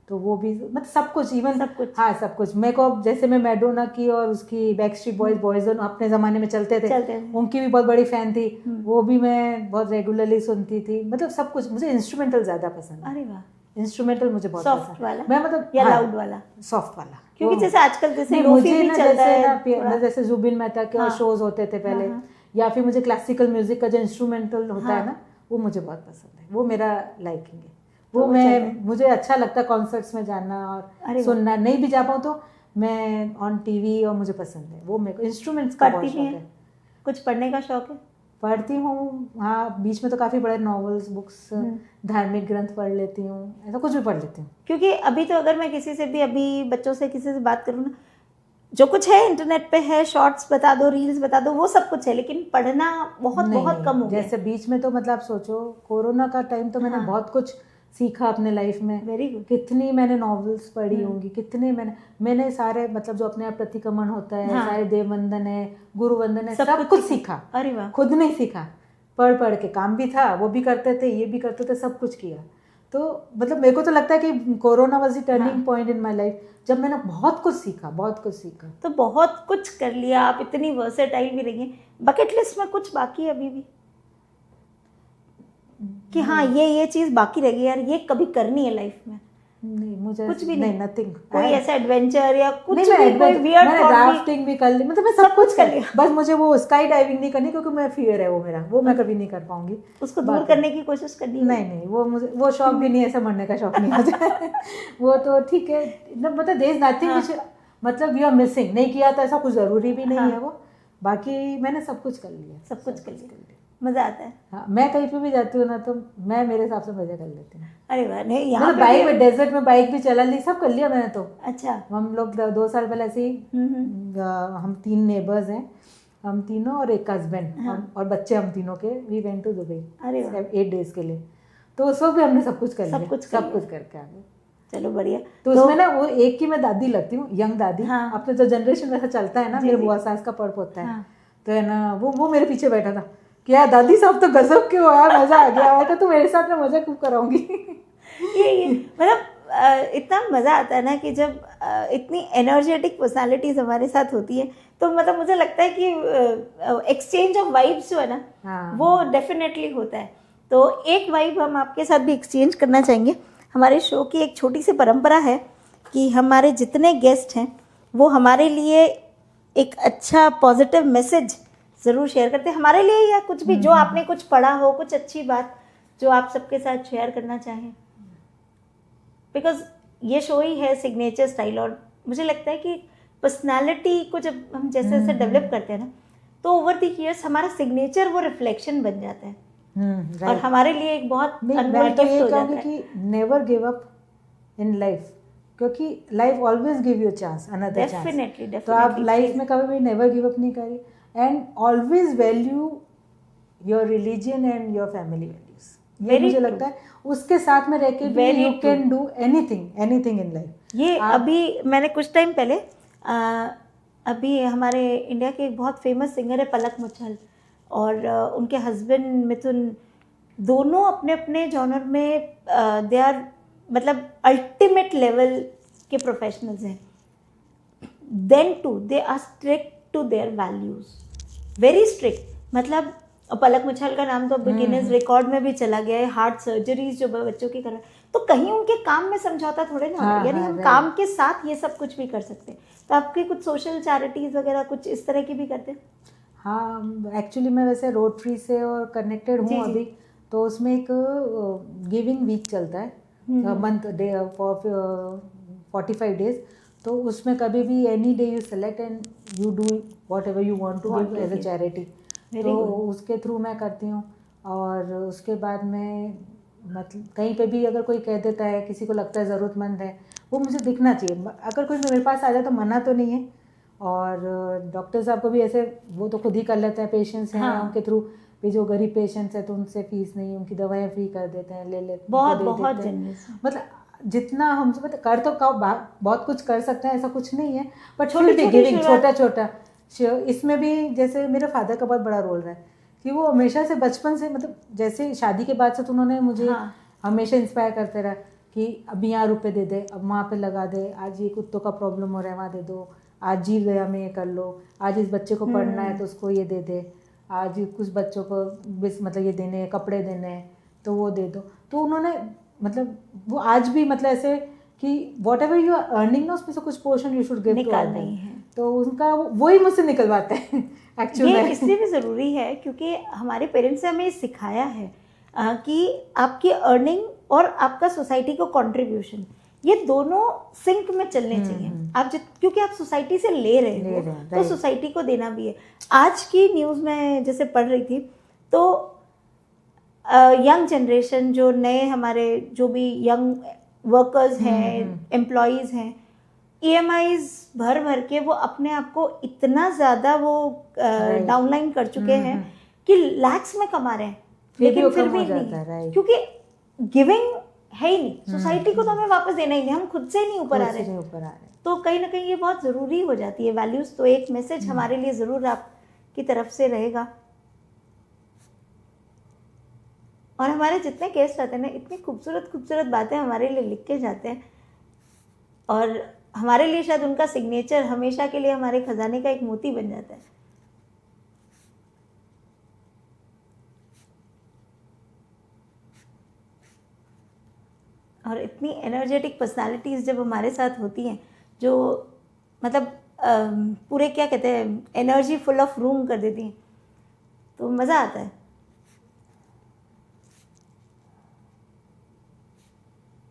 तो वो भी, मतलब सब कुछ, इवन सब कुछ, हाँ सब कुछ। मेरे को जैसे मैं मैडोना की और उसकी बैकस्ट्रीट बॉयज़ अपने ज़माने में चलते थे, उनकी भी बहुत बड़ी फ़ैन थी, वो भी मैं बहुत रेगुलरली सुनती थी। मतलब सब कुछ। मुझे इंस्ट्रूमेंटल ज़्यादा पसंद है। अरे वाह, इंस्ट्रूमेंटल मुझे बहुत सॉफ्ट वाला, मैं मतलब या लाउड वाला? सॉफ्ट वाला, क्योंकि जैसे आजकल जैसे लोफी भी चलता है, जैसे जुबिन मेहता के शोज होते थे पहले, या फिर मुझे क्लासिकल म्यूजिक का जो इंस्ट्रूमेंटल होता है ना, वो मुझे बहुत पसंद है, वो मेरा लाइकिंग है। वो मुझे अच्छा लगता है कॉन्सर्ट्स में जाना और सुनना। नहीं भी जा पाऊँ तो मैं ऑन टीवी, और मुझे पसंद है वो। मेरे को इंस्ट्रूमेंट्स का बहुत शौक है। कुछ पढ़ने का शौक है? पढ़ती हूँ, हाँ, बीच में तो काफ़ी बड़े नॉवेल्स, बुक्स, धार्मिक ग्रंथ पढ़ लेती हूँ, ऐसा कुछ भी पढ़ लेती हूँ। क्योंकि अभी तो अगर मैं किसी से भी, अभी बच्चों से किसी से बात करूँ ना, जो कुछ है इंटरनेट पे है, शॉर्ट्स बता दो, रील्स बता दो, वो सब कुछ है, लेकिन पढ़ना बहुत कम हो गया। जैसे बीच में तो मतलब सोचो, कोरोना का टाइम तो मैंने बहुत कुछ सीखा अपने लाइफ में। Very good. कितनी मैंने नॉवेल्स पढ़ी होंगी, कितने मैंने सारे, मतलब जो अपने आप प्रतिक्रमण होता है, सारे देववंदन है, गुरुवंदन है, सब कुछ सीखा। अरे वाह। खुद नहीं सीखा, पढ़ के, काम भी था, वो भी करते थे, ये भी करते थे, सब कुछ किया। तो मतलब मेरे को तो लगता है कि corona was the turning point in my life, जब मैंने बहुत कुछ सीखा। तो बहुत कुछ कर लिया आप, इतनी वर्सेटाइल भी रही हैं। बकेट लिस्ट में कुछ बाकी है अभी भी कि हाँ ये चीज़ बाकी रह गई यार, ये कभी करनी है लाइफ में? नहीं मुझे कुछ भी नहीं, नथिंग। कोई ऐसा एडवेंचर या कुछ नहीं, भी, कोई वियर्ड मैंने थॉट भी? राफ्टिंग भी कर ली, मतलब मैं सब कुछ कर लिया, बस मुझे वो स्काई डाइविंग नहीं करनी क्योंकि मैं फियर है वो मेरा, वो मैं कभी नहीं कर पाऊंगी। उसको दूर करने की कोशिश करनी है? नहीं, वो मुझे वो शौक भी नहीं है, ऐसा मरने का शौक नहीं मुझे। वो तो ठीक है, मतलब देयर इज नथिंग व्हिच, मतलब यू आर मिसिंग, नहीं किया तो ऐसा कुछ जरूरी भी नहीं है वो। बाकी मैंने सब कुछ कर लिया, सब कुछ कर लिया, मजा आता है। हाँ, मैं कहीं पे भी जाती हूँ ना तो मैं मेरे हिसाब से मजे कर लेती हूँ। अरे वाह, नहीं यहाँ मतलब बाइक में, डेजर्ट में बाइक भी चला ली, सब कर लिया मैंने तो। अच्छा। हम लोग 2 साल पहले ऐसे ही, हम 3 नेबर्स हैं, हम तीनों और एक हस्बैंड और बच्चे हम तीनों के, we went to Dubai 8 days के लिए। तो उस वक्त भी हमने सब कुछ कर लिया, सब कुछ करके आ गए। चलो बढ़िया। तो उसमें ना वो एक की मैं दादी लगती हूँ, यंग दादी। हाँ। अब तो जो जनरेशन वैसा चलता है ना, मेरे बुआ सास का पर्व होता है, तो है ना वो मेरे पीछे बैठा था कि यार दादी साहब तो गजब क्यों यार, मजा आ गया, मैं तो मेरे साथ में मजा खूब कराऊंगी। ये मतलब इतना मज़ा आता है ना कि जब इतनी एनर्जेटिक पर्सनालिटीज हमारे साथ होती है, तो मतलब मुझे लगता है कि एक्सचेंज ऑफ वाइब्स जो है ना, वो डेफिनेटली होता है। तो एक वाइब हम आपके साथ भी एक्सचेंज करना चाहेंगे। हमारे शो की एक छोटी सी परंपरा है कि हमारे जितने गेस्ट हैं वो हमारे लिए एक अच्छा पॉजिटिव मैसेज ज़रूर शेयर करते हैं, हमारे लिए या कुछ भी जो आपने कुछ पढ़ा हो, कुछ अच्छी बात जो आप सबके साथ शेयर करना चाहें। बिकॉज ये शो ही है सिग्नेचर स्टाइल, और मुझे लगता है कि पर्सनालिटी को जब हम जैसे जैसे डेवलप करते हैं ना, तो ओवर द ईयर्स हमारा सिग्नेचर वो रिफ्लेक्शन बन जाता है। और हमारे लिए एक बहुत अनमोल गिफ्ट हो जाता है कि never give up in life, क्योंकि life always give you chance, another chance. Definitely. तो आप लाइफ में कभी भी नेवर गिव अप नहीं करिए, and always value your religion and your family values. ये मुझे लगता है उसके साथ में रह के भी you can do anything in life. ये अभी मैंने कुछ टाइम पहले अभी हमारे इंडिया के एक बहुत फेमस सिंगर है पलक मुच्छल, और उनके हस्बैंड मिथुन, दोनों अपने अपने जॉनर में दे आर मतलब अल्टीमेट लेवल के प्रोफेशनल्स हैं। Then too they are strict to their values, very strict. मतलब पलक मुच्छल का नाम तो गिनीज रिकॉर्ड में भी चला गया है, हार्ट सर्जरीज जो बच्चों की कर रहे हैं, तो कहीं उनके काम में समझौता थोड़े ना हो, यानी हम काम के साथ ये सब कुछ भी कर सकते हैं। तो आपके कुछ सोशल चैरिटीज वगैरह कुछ इस तरह की भी करते हैं? हाँ, एक्चुअली मैं वैसे रोटरी से और कनेक्टेड हूँ अभी, तो उसमें एक गिविंग वीक चलता है, मंथ डे फॉर 45 डेज। तो उसमें कभी भी any day you select and you do whatever you want to give as a charity, तो उसके थ्रू मैं करती हूँ। और उसके बाद में मतलब कहीं पे भी अगर कोई कह देता है, किसी को लगता है ज़रूरतमंद है, वो मुझे दिखना चाहिए। अगर कोई मेरे पास आ जाए तो मना तो नहीं है। और डॉक्टर साहब को भी ऐसे, वो तो खुद ही कर लेते हैं, पेशेंट्स हैं उनके थ्रू भी, जो गरीब पेशेंट्स हैं तो उनसे फीस नहीं, उनकी दवाएं फ्री कर देते हैं, ले लेते बहुत मतलब जितना हमसे मतलब कर तो बहुत कुछ कर सकते हैं, ऐसा कुछ नहीं है, बट छोटी गिविंग, छोटा छोटा। इसमें भी जैसे मेरे फादर का बहुत बड़ा रोल रहा है कि वो हमेशा से बचपन से, मतलब जैसे शादी के बाद से तो उन्होंने मुझे हमेशा इंस्पायर करते रहा कि अब यहाँ रुपए दे दे, अब वहाँ पे लगा दे, आज ये कुत्तों का प्रॉब्लम हो रहा है वहाँ दे दो, आज जीव गया में ये कर लो, आज इस बच्चे को पढ़ना है तो उसको ये दे दे, आज कुछ बच्चों को मतलब ये देने हैं, कपड़े देने हैं तो वो दे दो। तो उन्होंने मतलब वो आज भी मतलब ऐसे कि whatever you are earning ना, उसमें से कुछ portion you should give to other, तो उनका वही मुझसे निकलवाते हैं एक्चुअली। ये इसलिए भी ज़रूरी है क्योंकि हमारे पेरेंट्स ने हमें सिखाया है कि आपकी अर्निंग और आपका सोसाइटी को कंट्रीब्यूशन, ये दोनों सिंक में चलने चाहिए। आप क्योंकि आप सोसाइटी से ले रहे हो तो सोसाइटी को देना भी है। आज की न्यूज़ में जैसे पढ़ रही थी तो यंग जनरेशन, जो नए हमारे जो भी यंग वर्कर्स हैं, एम्प्लॉयज़ हैं, EMIs भर भर के वो अपने आप को इतना ज़्यादा वो डाउनलाइन कर चुके हैं कि लैक्स में कमा रहे हैं, लेकिन फिर भी नहीं, क्योंकि गिविंग है ही नहीं, सोसाइटी को तो हमें वापस देना ही नहीं, हम खुद से ही नहीं ऊपर आ रहे। तो कहीं ना कहीं ये बहुत ज़रूरी हो जाती है वैल्यूज़। तो एक मैसेज हमारे लिए ज़रूर आपकी तरफ से रहेगा। और हमारे जितने गेस्ट आते हैं ना, इतनी खूबसूरत खूबसूरत बातें हमारे लिए लिख के जाते हैं, और हमारे लिए शायद उनका सिग्नेचर हमेशा के लिए हमारे खजाने का एक मोती बन जाता है। और इतनी एनर्जेटिक पर्सनालिटीज़ जब हमारे साथ होती हैं, जो मतलब पूरे क्या कहते हैं, एनर्जी फुल ऑफ रूम कर देती हैं, तो मज़ा आता है।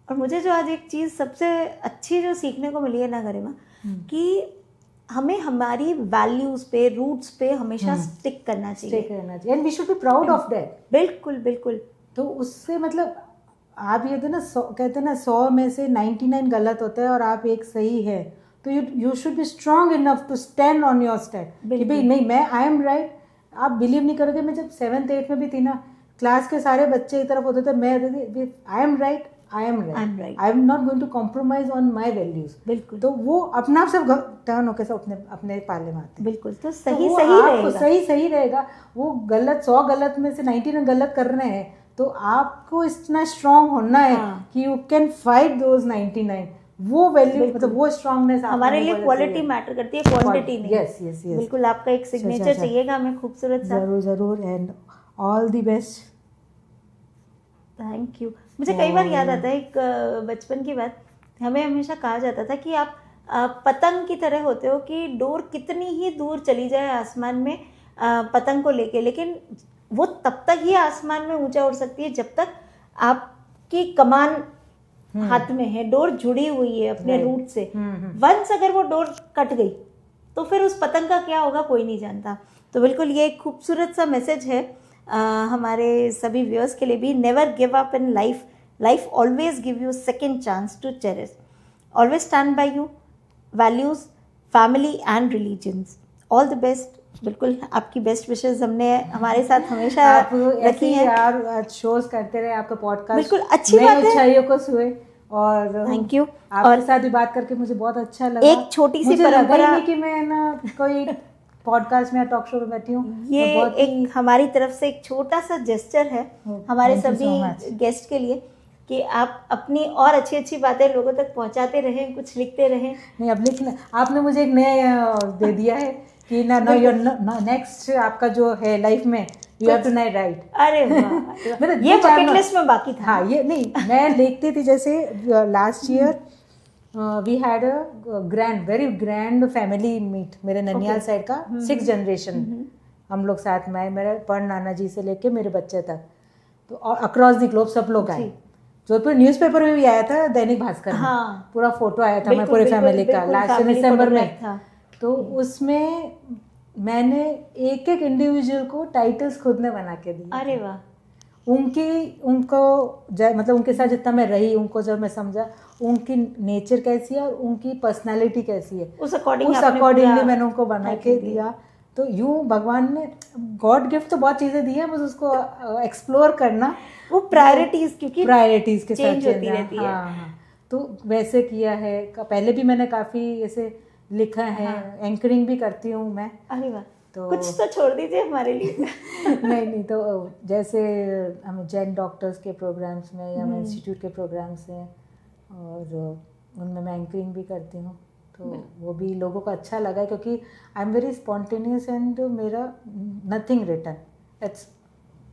और मुझे जो आज एक चीज़ सबसे अच्छी जो सीखने को मिली है ना गरिमा, कि हमें हमारी वैल्यूज़ पे, रूट्स पे हमेशा स्टिक करना चाहिए, and we should be proud of that. बिल्कुल बिल्कुल। तो उससे मतलब आप ये ना कहते हैं ना 100 में से 99 गलत होता है और आप एक सही है, तो you should be strong enough to stand on your stand कि भाई नहीं, मैं आई एम राइट। आप बिलीव नहीं करोगे, मैं जब 7th 8th में भी थी ना, क्लास के सारे बच्चे एक तरफ होते थे, मैं I am right, I am not going to compromise on my values. बिल्कुल। तो वो अपना आप सब टर्न होकर सब अपने पाले में आते हैं। बिल्कुल। तो सही रहेगा। वो गलत 100 गलत में से 99 गलत कर रहे हैं, तो आपको इतना स्ट्रांग होना है कि यू कैन फाइट दोज 99। वो वैल्यू मतलब वो स्ट्रांगनेस हमारे लिए क्वालिटी मैटर करती है, क्वांटिटी नहीं। यस यस यस, बिल्कुल। आपका एक सिग्नेचर चाहिएगा हमें खूबसूरत सा। जरूर and all the best. Thank you. मुझे कई बार याद आता है एक बचपन की बात, हमें हमेशा कहा जाता था कि आप पतंग की तरह होते हो, कि डोर कितनी ही दूर चली जाए आसमान में पतंग को लेके, लेकिन वो तब तक ही आसमान में ऊंचा उड़ सकती है जब तक आपकी कमान हाथ में है, डोर जुड़ी हुई है अपने रूट से। वंस अगर वो डोर कट गई तो फिर उस पतंग का क्या होगा कोई नहीं जानता। तो बिल्कुल ये एक खूबसूरत सा मैसेज है हमारे सभी व्यूअर्स के लिए भी। Never give up in life, life always give you second chance to cherish, always stand by you values, family and religions. All the best. बिल्कुल आपकी बेस्ट विशेस हमने हमारे साथ हमेशा रखी है यार। शोज करते रहे, आपका पॉडकास्ट बिल्कुल अच्छी बात है, अच्छाइयों को छुए। और थैंक यू। आपके साथ भी बात करके मुझे बहुत अच्छा लगा। एक छोटी सी परंपरा नहीं कि मैं ना कोई पॉडकास्ट में या टॉक शो में बैठी हूँ, ये एक हमारी तरफ से एक छोटा सा जेस्चर है हमारे सभी गेस्ट के लिए, कि आप अपनी और अच्छी अच्छी बातें लोगों तक पहुंचाते रहें, कुछ लिखते रहें। नहीं, अब लिखना आपने मुझे एक नया दे दिया है कि ना नेक्स्ट आपका जो है लाइफ में यू हैव टू राइट। अरे वाह, ये बकेट लिस्ट में बाकी था। हाँ, ये नहीं, मैं लिखती थी। जैसे last year we had a very grand family meet, मेरे ननियाल साइड का 6 जनरेशन हम लोग साथ में आए, मेरे पर नाना जी से लेके मेरे बच्चे तक, तो अक्रॉस द ग्लोब सब लोग आए। जोधपुर न्यूज़पेपर में भी आया था, दैनिक भास्कर में पूरा फोटो आया था मैं पूरे फैमिली का लास्ट दिसंबर में। तो उसमें मैंने एक एक इंडिविजुअल को टाइटल्स खुद ने बना के दिए। अरे वाह। उनको मतलब उनके साथ जितना मैं रही, उनको जब मैं समझा उनकी नेचर कैसी है और उनकी पर्सनालिटी कैसी है, उस अकॉर्डिंगली मैंने उनको बना के दिया। तो यूँ भगवान ने गॉड गिफ्ट तो बहुत चीज़ें दी है, बस उसको एक्सप्लोर करना, वो प्रायोरिटीज़, क्योंकि प्रायोरिटीज़ के साथ होती रहती है। हाँ, तो वैसे किया है। पहले भी मैंने काफ़ी ऐसे लिखा है, एंकरिंग भी करती हूँ मैं। अरे वाह, तो कुछ तो छोड़ दीजिए हमारे लिए। नहीं, तो जैसे हम जैन डॉक्टर्स के प्रोग्राम्स में या मैं इंस्टीट्यूट के प्रोग्राम्स हैं और उनमें मैं एंकरिंग भी करती हूँ, तो वो भी लोगों को अच्छा लगा, क्योंकि I am very spontaneous and मेरा नथिंग रिटन, इट्स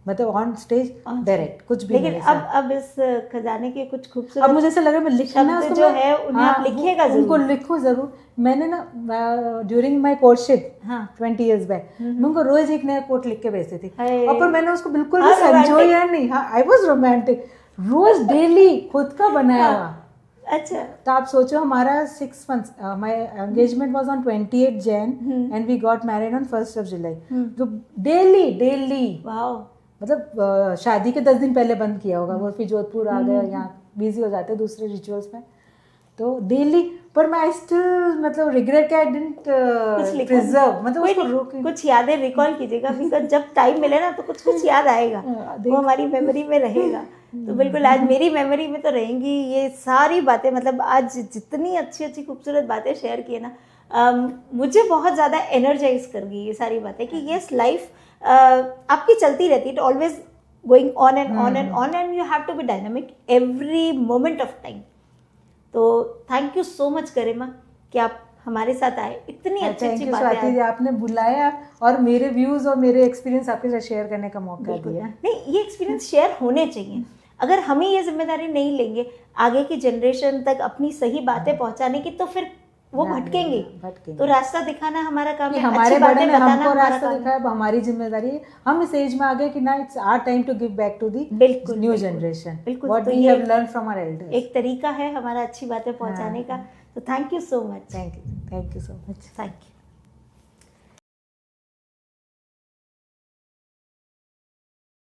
मतलब ऑन स्टेज डायरेक्ट कुछ भी। लेकिन अब इस खजाने के कुछ खूबसूरत, अब मुझे ऐसा लग रहा है मैं लिखना जो है उन्हें आप लिखिएगा जरूर, उनको लिखो जरूर। मैंने ना during my courtship 20 years back मैं उनको रोज एक नया कोट लिख के भेजती थी, और पर मैंने उसको बिल्कुल भी संजोया नहीं। हाँ, आई वाज रोमांटिक, रोज डेली खुद का बनाया हुआ। अच्छा, तो आप सोचो हमारा 6 months, my engagement was on 28 Jan and we got married on 1st July। तो डेली वाओ, मतलब शादी के 10 दिन पहले बंद किया होगा वो, फिर जोधपुर आ गया, यहाँ बिजी हो जाते दूसरे रिचुअल्स में, तो डेली। पर मैं स्टिल मतलब रिग्रेट कि आई डिडंट प्रिजर्व, मतलब उसको कुछ यादें रिकॉल कीजिएगा, बिकॉज जब टाइम मिले ना तो कुछ याद आएगा, वो हमारी मेमोरी में रहेगा। तो बिल्कुल आज मेरी मेमोरी में तो रहेंगी ये सारी बातें। मतलब आज जितनी अच्छी अच्छी खूबसूरत बातें शेयर किए ना, मुझे बहुत ज़्यादा एनर्जाइज कर गई ये सारी बातें, कि येस लाइफ आपकी चलती रहती है, always going on and on and on, and you have to be dynamic every moment of time. तो thank you so much Garima कि आप हमारे साथ आए, इतनी अच्छी अच्छी बातें आपने बुलाया और मेरे व्यूज और मेरे एक्सपीरियंस आपके साथ शेयर करने का मौका दिया। नहीं, ये एक्सपीरियंस शेयर होने चाहिए। अगर हम ही ये जिम्मेदारी नहीं लेंगे आगे की जनरेशन तक अपनी सही बातें पहुंचाने की, तो फिर वो भटकेंगे। तो रास्ता दिखाना हमारा काम है, हमारे अच्छी बातें बड़े ने बताना हमको हमारा रास्ता काम दिखाया, अब हमारी जिम्मेदारी है। हम इस एज में आ गए कि ना it's our time to give back to the बिल्कुल न्यू जनरेशन बिल्कुल। व्हाट तो वी ये have learn from our elders. एक तरीका है हमारा अच्छी बातें पहुंचाने का। तो thank you so much. Thank you so much. Thank you.